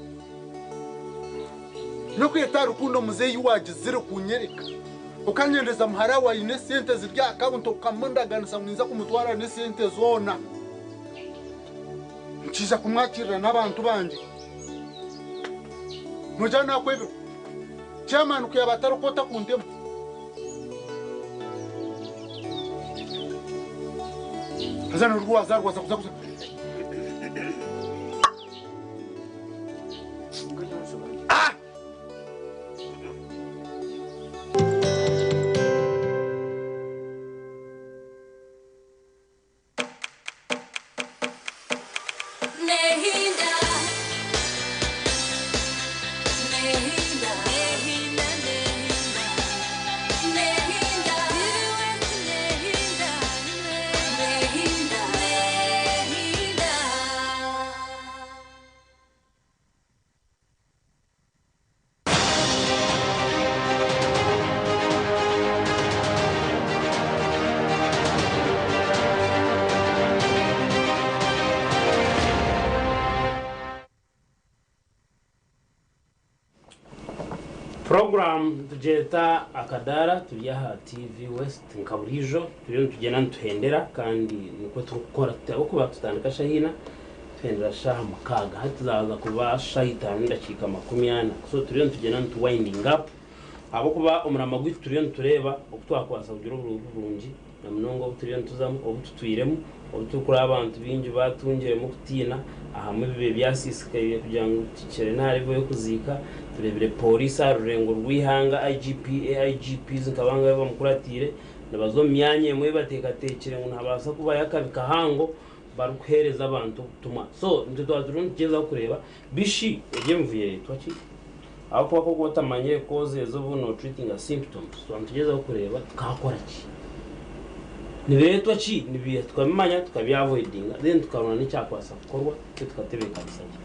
no kweta rukundo muze yiwagizire kunyereka ukanyendeza muhara wa ine sente zirya account ukamundaganisa mwiza kumutwara ne sente zona nkiza kumwakirira n'abantu banje mujana kwebyo chairman kuyabatarukota kundemo hazana ruwa zarwa zakuza program tujeta akadara tuyaha TV West nkaburijo turiyo tugena ntuhendera kandi niko tukora uko batutandika shahina tuhendera shaha makaga hatuzaza kuba shahitanu ndakika 80 so turiyo tugena ntu winding up abo kuba umurama gwitu turiyo tureba okutwakwasa kugira uburungi na mnongo turiyo tuzamu obututwiremo obutukura abantu bingi batungire mu kutina ahamwe bibe byasisikaye kugira ngo tikere ntarivo yo kuzika turebere polisi arurengo rwihanga IGPs nkabanga bamukuratire nabazo myanye mwe batekatekere ngo ntabasa kuba yakabika hango barukuhereza abantu tuma so ntitwazurunjeza kureba bishi yemvuye twaki aho kwa ko tamanye cause zo buno treating a symptoms so ntugeza kureba kakora ki niberetwa ki nibiye twamanya tukabyavoidinga then tukarona n'icyakwasa gukorwa tukatebeka bisanje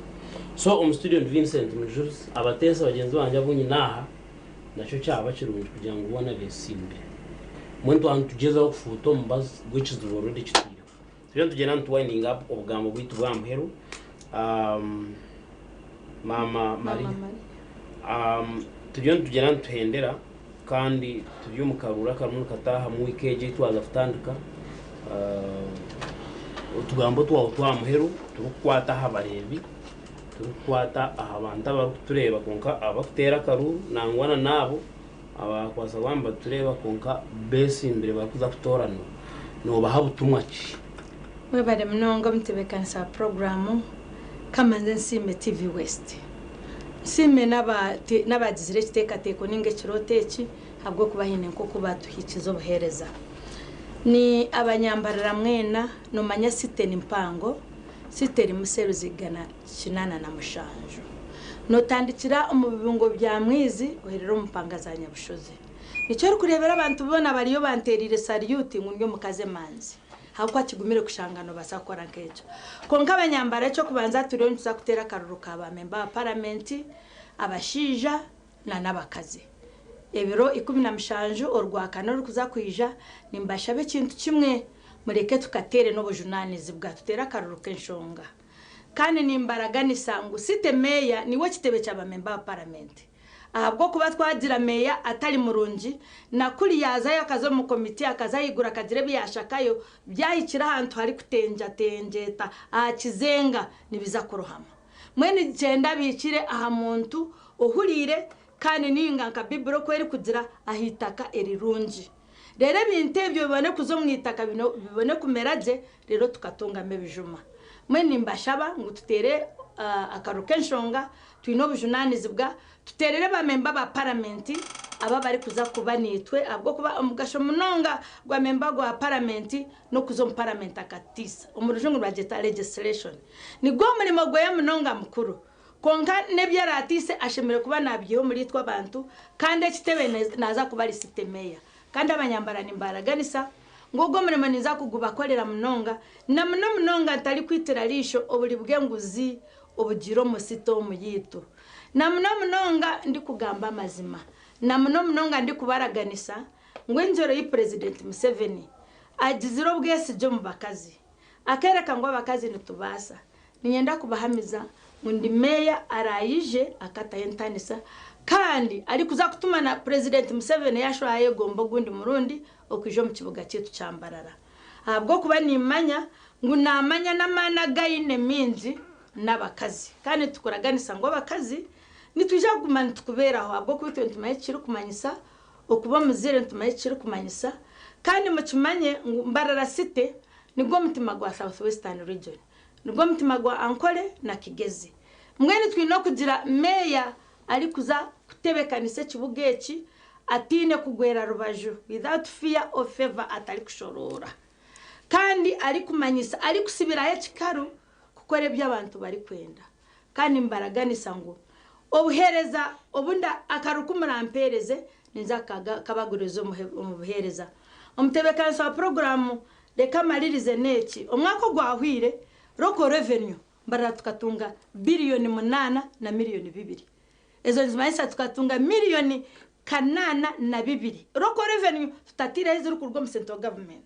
so student Vincent Mujurs abatesa bagenzi banje abunyi naha naco cyaba kirunje kugira ngo ubona besimbe muntu antugeza kufuto mbaz which is already kitiro turiyo tugena winding up obugambo bwitu bwamheru mama Maria turiyo tugena tuhendera kandi turiyo mukarura karumu kataha mu weekend twaza kutandika utugambo twamuheru turukwata habarebi turukwata ahabanta barutureba konka abakutera karu nangwana nabo abakwasa bamba tureba konka base imbere bakuza kutorana no bahabutumwa ki we bari mnongo mtebekanisa programu kama nzime TV West sime n'abagizire kiteka teko ninge kiroteki habwo kubahine nko kubatuhikizo buhereza ni abanyambarira mwena no manya site nimpango site museru zigana kinana na mushanjo notandikira mu bibungo bya mwizi oherero mupanga za nyabushozi icyo ari kurebera abantu bona bariyo banterire salute ngundyo mukaze manzi hakwa kigumire kushangano basakora nkejo konka abanyambara cyo kubanza turiyo ntuza kutera karuruka ba member ba parliament abashija na nabakazi ebiro 17 orwakano rukuza kwija nimbashabe kintu kimwe mureke tukatere no bujunanizi bwa tutera karuruka enshonga kandi nimbaraga nisangu site meya niwe kitebe cy'abamemba ba parliament ahabwo kuba twagira meya atari murungi nakuri yaza yakazo mu komite akazayigura kagire biyashakayo byahikira ahantu hari kutenja tenjeta akizenga nibiza kurohama mwene genda bikire aha muntu uhurire kandi ninga nka bibiro kweri kugira ahitaka erirungi rero bintebyo bibone kuzomwitaka bibone kumeraje rero tukatunga mebijuma mwene mbashaba ngo tutere akaruke nshonga twino bujunanizi bwa tuterere ba member ba parliament aba bari kuza kuba nitwe abwo kuba umugasho munonga gwa member gwa parliament no kuzo mu parliament akatisa umurujungu rwageta legislation ni gwo murimo gwa munonga mukuru konka nebyaratise ashemere kuba nabyiho muri twa bantu kandi kitebe naza kuba ari sistemeya kandi abanyambara nimbaraganisa ngo gwo murimo niza kuguba korera munonga na munonga atari kwitira lisho obuli bwenguzi obugiro musito muyitu na munonga ndi kugamba mazima na munonga ndi kubaraganisa ngwenjoro yi president Museveni agiziro bwese jo mubakazi akereka ngo abakazi nitubasa ninyenda kubahamiza ngundi meya arayije akatayentanisa kandi ari kuza kutumana president Museveni yashwaye gombo gundi murundi okujo mu kibuga cyetu cyambarara abwo kuba nimanya ngunamanya namana gayine minzi n'abakazi kandi tukuraganisa ngo abakazi nituje kumana tukuberaho abwo kubitwe ntumaye kiri kumanyisa okuba muzire ntumaye kiri kumanyisa kandi mukimanye mbarara city nibwo mutima gwa South Western region nibwo mutima gwa Ankole na Kigezi mwene twino kugira meya ari kuza kutebekanise kibugeki atine kugwera rubaju without fear of favor atari kushorora kandi ari kumanyisa ari kusibira ekikaru kukore by'abantu bari kwenda kandi mbaraganisa ngo obuhereza obunda akarukumrampereze niza kabagurizo mu buhereza omtebekanisa program reka maririze neki omwako gwahwire roko revenue mbara tukatunga billion 8 na million 2 ezo nzimaisa tukatunga million 8 na 2 roko revenue tutatira hizo rukurwo mu central government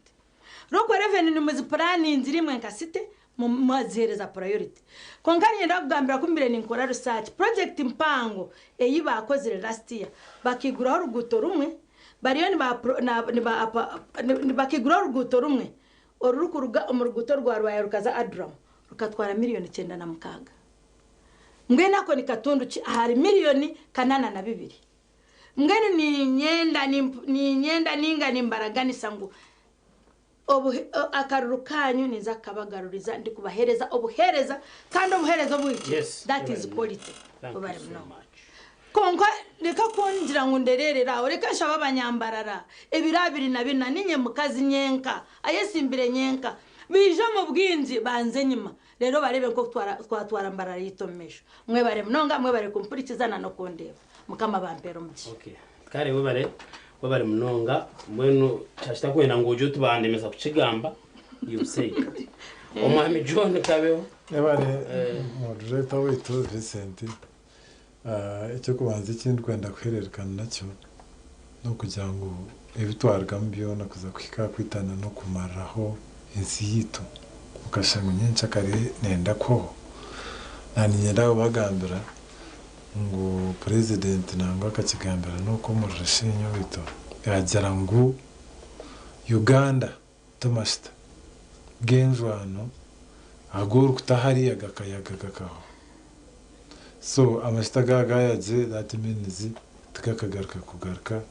roko revenue ni muzi plan inzirimwe nkasite mumazihereza priority konkanye ndakugambira kumbire ni nkora research project mpango eyiba akozire last year bakigura ruguto rumwe bariyo ni bakigura ruguto rumwe orukuruga umuruguto rwa rwaye rukaza adram rukatwara miliyoni 9 na mukaga mbwe nako ni katundu hari miliyoni 8 na 2 mbwene ni nyenda ninga nimbaraganisa ngo akarurukanyu niza kabagaruriza ndi kubahereza obuhereza kandi obuhereza bwiki that is quality ubare mno konko reka konjira ngo ndererera reka shaba abanyambarara ebirabiri na bina ninye mukazi nyenka ayesimbire nyenka bije mu bwinzi banze nyuma rero barebe ko twatwara mbarara yitomesha mwe bare mnonga mwe bare kumpurikizana no kondeva mukama bampero muki okay kare we bare mnonga mwenu cyashita kwena ngo uje tubandemeza kucigamba you say omwami John kabeho ebare mu director wetu Vincent icyo kubanza ikindi kwenda kwererekana nacyo no kugira ngo ibitwarwa mbyo no kuza kwitana no kumaraho insiyito ukashanga nyencha kare nenda ko nani nyenda bagambira ngo president nangwa akakigambira nuko mu rashinyo bito yagera ngo Uganda tomasta genjwano aguru kutahari agakayaga gakaho so amashitagaga yaje that means tukakagaruka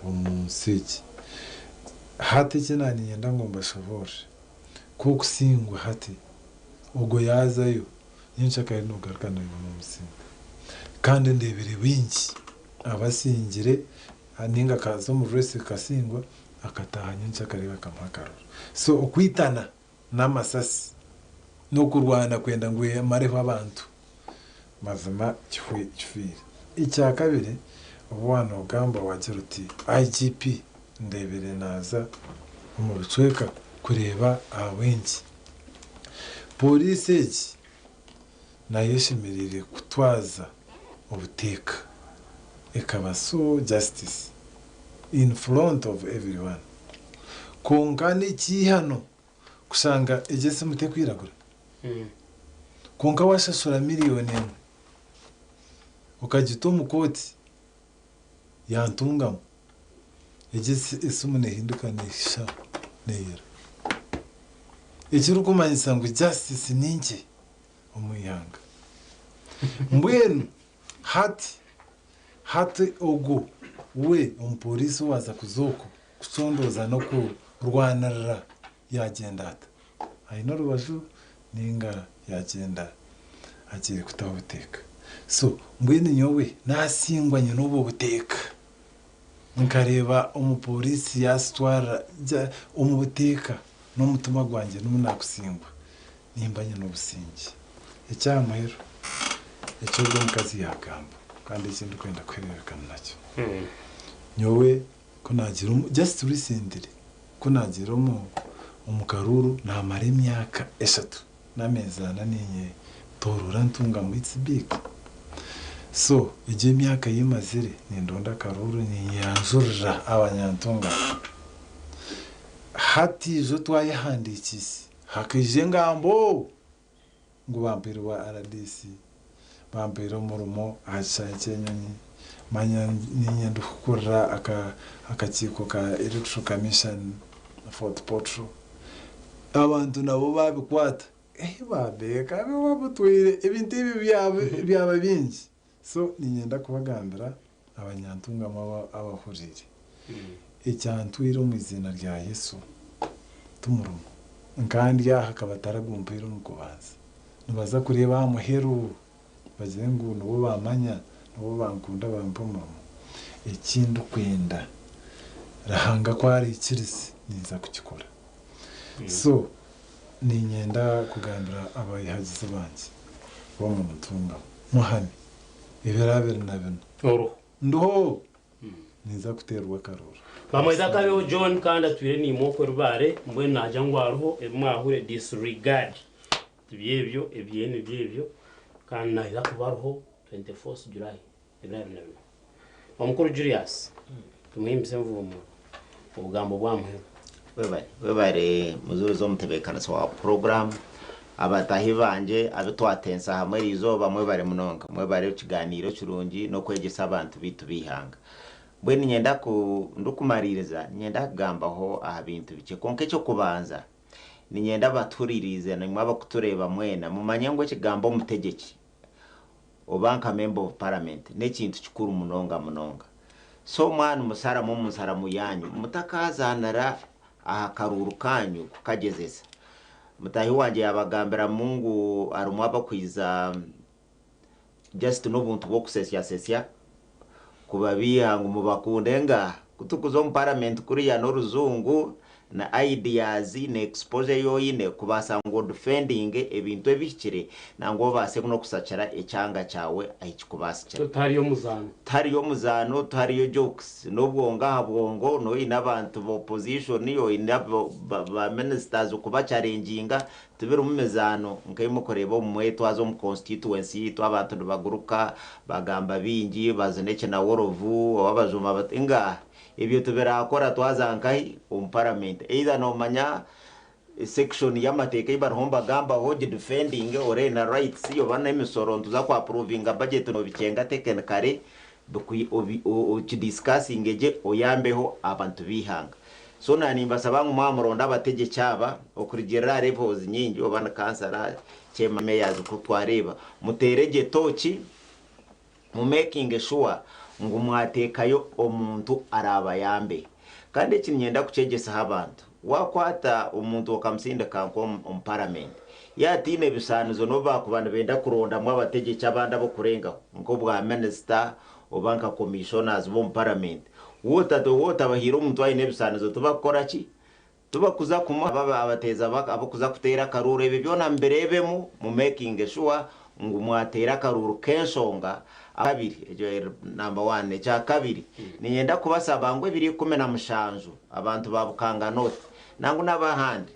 umusiki hati kinani nyenda ngo mbashoboje kuko singwa hati ubwo yazayo nyinshaka no garukana mu musinga kandi ndebere wingi abasingire aninga kazo mu rese kasingwa akataha nyinshaka reba kamakaro so ukwitana n'amasasi no kurwana kwenda ngo mareho abantu mazima kifire icya kabiri ubwana ugamba wagira uti IGP ndebere naza mu bicweka kureba abenshi polisi nayo yishimirire kutwaza ubuteka ikaba so justice in front of everyone konka n'iki hano kusanga egese mute kwiragura konka washashura miliyoni imwe ukagita umukoti yantungamo egese isumu nehinduka nisha neyera ikiri kumanyisa ngo justice ninjye umuyanga mbwenu hati ogo we umupolisi waza kuzoko kusondoza no kurwanarira yagenda ata ayino rubaju ninga yagenda agiye kutabuteka so mbwenu nyowe nasingwanye n'ubu buteka nkareba umupolisi yasitwara umubuteka n'umutima gwanjye n'umunakusingwa nimbanye n'ubusingi icyamahero icyo bwo mukazi yagamba kandi ikindi kwenda kwerekana nacyo nyowe ko nagira just recently ko nagira umukaruru namara imyaka 3 n'amezi 8 torura ntunga mu Big so ije imyaka yimazire nindonda karuru ni yanjurira abanyantunga hati zo twayihandikisi hakije ngambo ngo bampere wa RDC bampere murumo achachenyoni manya ninyendo kukura akachiko ka electoral commission for the portfolio abantu nabo babikwata babeka babutwire ibintu ibi byaba bingi so ninyenda kubagambira abanyantunga abahurire icyantwire mu izina rya Yesu tumurumo kandi hakaba taragumpira nukubaza nubaza kureba amuheru bagiye ngo nubo bamanya nubo bankunda bampumurumo ikindi kwenda rahanga kwari ikirisi niza kukikora so ninyenda kugambira abayihagize banje bo mu mutunga muhani ibirabere na bino ndo niza kuterwa karura bamweza kabeho John kandi atwire ni moko rubare mbwe najya ngwaruho mwahure disregard byebyo ebyene byebyo kandi naza kubaruho 24 July ibirabere na bino omukuru Julius tumuhimbize mvumo ubugambo bwamwe webare muzuzo mutebekana so program abatahi banje abitwatensa hamwe rizo bamwe bare munonga mwe bare ikiganiro kirungi no kwegesa abantu bitu bihanga bwe nyenda ku ndukumaririza nyenda kugambaho aha bintu bike konke cyo kubanza ni nyenda baturirize na mwaba kutureba mwena mumanye ngo kigambo mutegeki obanka member of parliament ne kintu kikuru munonga so mwana umusara mu musara muyanyu mutakazanara aha karuru kanyu kukagezeza mutahi wanje yabagambira Mungu arumwaba kwiza just n'ubuntu bwo kusesya kubabiya ngo mubakundenga kutukuzo mu parliament kuri ya n'oruzungu na ideas ne exposure yoyine kubasa ngo defending ebintu ebikire nango base no kusachara ecyanga cyawe ahikubasira tariyo muzano tariyo jokes nobwonga habwongo no inabantu bo opposition yo inabo ba ministers kuba challenginga tubira mu mezano nkayimo koreba mu mweto azo mu constituency to abantu baguruka bagamba bingi bazaneke na worovu ababajuma batinga ibyo tubera akora twazankai parliament either no manya section y'amateka ibarhomba gamba hoje defending ore na rights yo bana imisoro ntuza kwa approving budget no bikenga technically bukwi obi discussing eje oyambeho abantu bihanga so nani mbasaba nk'umuronda abatege cyaba okurigera levels nyingi obana kansara chema mayors kutwareba mutereje tochi mu making sure ngo mwatekayo omuntu araba yambe kandi kinyenda kucegesa abantu wakwata umuntu wakamsinda kanko mu parliament yatine bisanuzo no bakubana benda kuronda mu abategeka abanda bo kurenga ngo bwa minister obanka commissioners bo mu parliament wota bahiro umuntu ayine bisanuzo tubakora ki tubakuza kuma baba abateza abo kuza kutera karure ibi byona mberebemo mu making sure ngo mwatera akaruru k'enshonga kabiri ejo number 1 cya kabiri niyenda kubasaba ngo 2017 abantu babukanga note nangu n'abahandi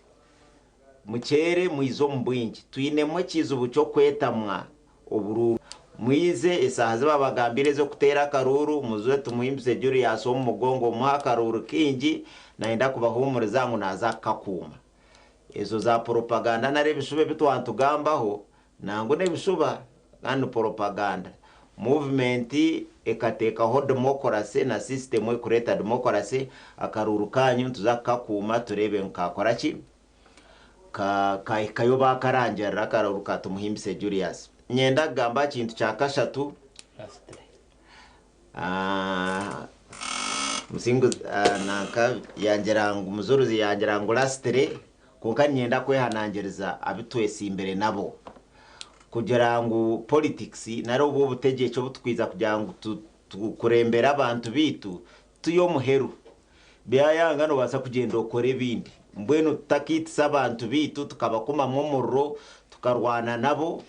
mukere muizo mbwingi tuyinemwe kizu bucyo kwetamwa ubururu mwize isaha z'abagambire zo kutera akaruru muzwe tumuhimbize juri yaso mu mugongo muha akaruru kingi naenda kubahumuriza ngo naza kakuma ezo za propaganda nare bishube bitwantugambaho nango ne bishuba kandi propaganda movement ekatekaho democracy na system yo kureta democracy akaruru kanyu tuzakakuma turebe nkakora ki kayo bakarangira akaruru katumuhimbise Julius nyenda gamba kintu cya kashatu musingo naka yangerango muzuruzi yangerango lastre kuka nyenda kwehanangiriza abitwese imbere nabo kugira ngo politics naro bo butegecho butwiza kugira ngo kurembera abantu bitu tuyo muheru byayanga no basa kugenda okore bindi mbweno takitsa abantu bitu tukabakoma momoro tukarwana nabo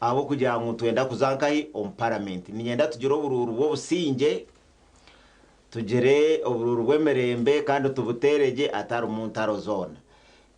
abo kugira ngo twenda kuzankahi on parliament ninyenda tugira ubururu bwo businge tugere ubururu bwemerembe kandi tubutereje atari umuntu arozona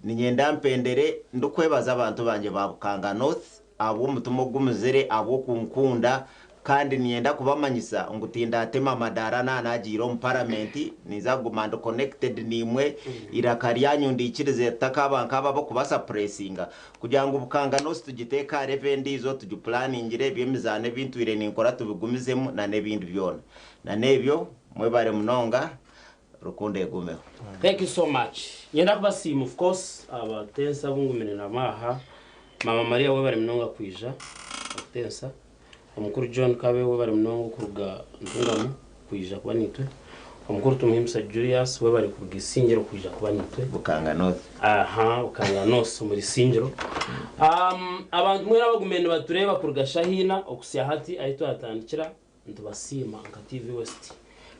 ninyenda mpendere ndukwebaza abantu banje babukanga north abo mutumo gumuzere abo kunkunda kandi nienda kubamanyisa ngutinda atema madara nanagiro mu parliament niza gumando connected nimwe irakaryanyu ndikirize takabanka babo kubasa pressinga kugira ngo bukanga no tugiteka revendi zo tuju planningire byemizane bintu ire ninkora tubigumizemo na nebindi byona na nebyo mwe bare munonga rukunde gumeho. Thank you so much. Nyenda kubasimu of course abatensa bungumene namaha Mama Maria we bari munonga kwija abatensa Omukuru John Kabe we bari munongo kuruga ntungamo kwija kuba nitwe Omukuru tumuhimsa Julius we bari kuruga isingiro kwija kuba nitwe bukanga no bukanga no muri singiro abantu mwe nabagumene batureba kuruga Shahina okusya hati ahito atandikira ntubasima nka TV West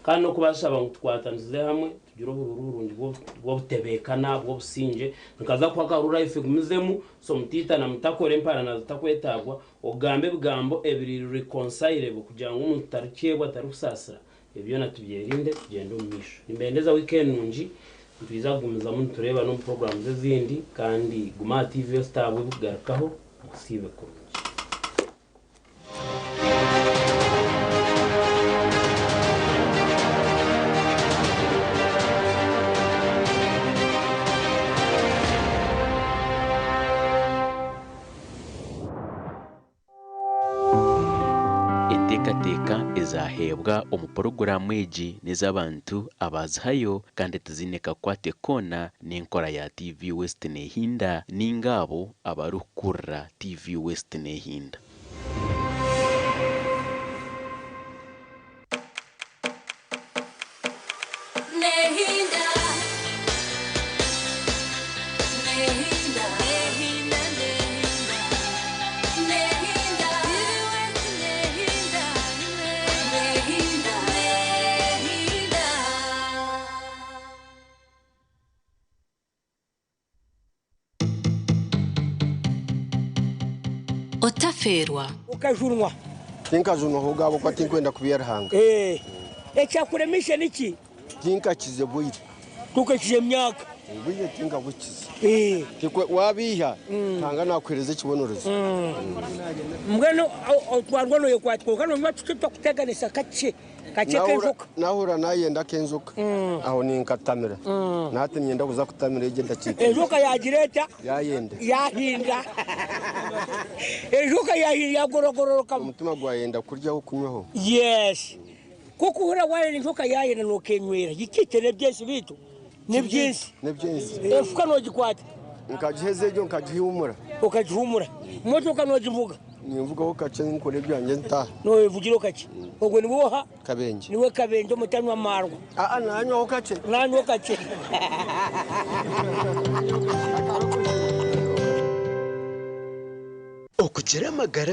kandi no kubashaba ngutwatanzize hamwe tugira ubururu rundi bwo butebekana bwo businje nkaza kwa karura ife gumizemu so mutita na mutakore mpara na takwetagwa ogambe bgambo ebiri reconcilable kugira ngo umuntu tarikebwa tarukusasira ebyo natubyerinde tugende umisho nimbendeza weekend nunji twiza gumiza muntu tureba no program zindi kandi Guma TV Star bwe bugarukaho musibe ko Teka izahebwa umuporogaramu eji n'iz'abantu abazihayo kandi tuzineka kwate kona n'inkora ya TV West nehinda n'ingabo abarukura TV West nehinda. Otaferwa ukajunwa tinkajunwa hugabo kwa tinkwenda kubiyarhanga ekyakuremisha niki tinkakize bwire tukakije myaka bwire tinkabukize tikwe wabiha tanga nakwereze kibonorezo mbweno twarwa no yekwatwo kano matutwa kuteganisa kace kenzuka nahura nayenda kenzuka aho ninkatamira nati nyenda kuza kutamira igenda cike enzuka yagireta yayenda yahinga enzuka yahinga gorogororoka umutima gwayenda kuryaho kunywaho yes kuko hura wale enzuka yayenda no kenywera yikitere byese bitu nebyinsi efuka no gikwata nkagihezejo nkagihumura ukagihumura motoka no givuga nimvuga ko kace nkore byanjye nta no evugiro kace ogwe niwoha kabenje niwe kabenje mutanwa marwa nanywa ho kace nanywa kace okugera amagara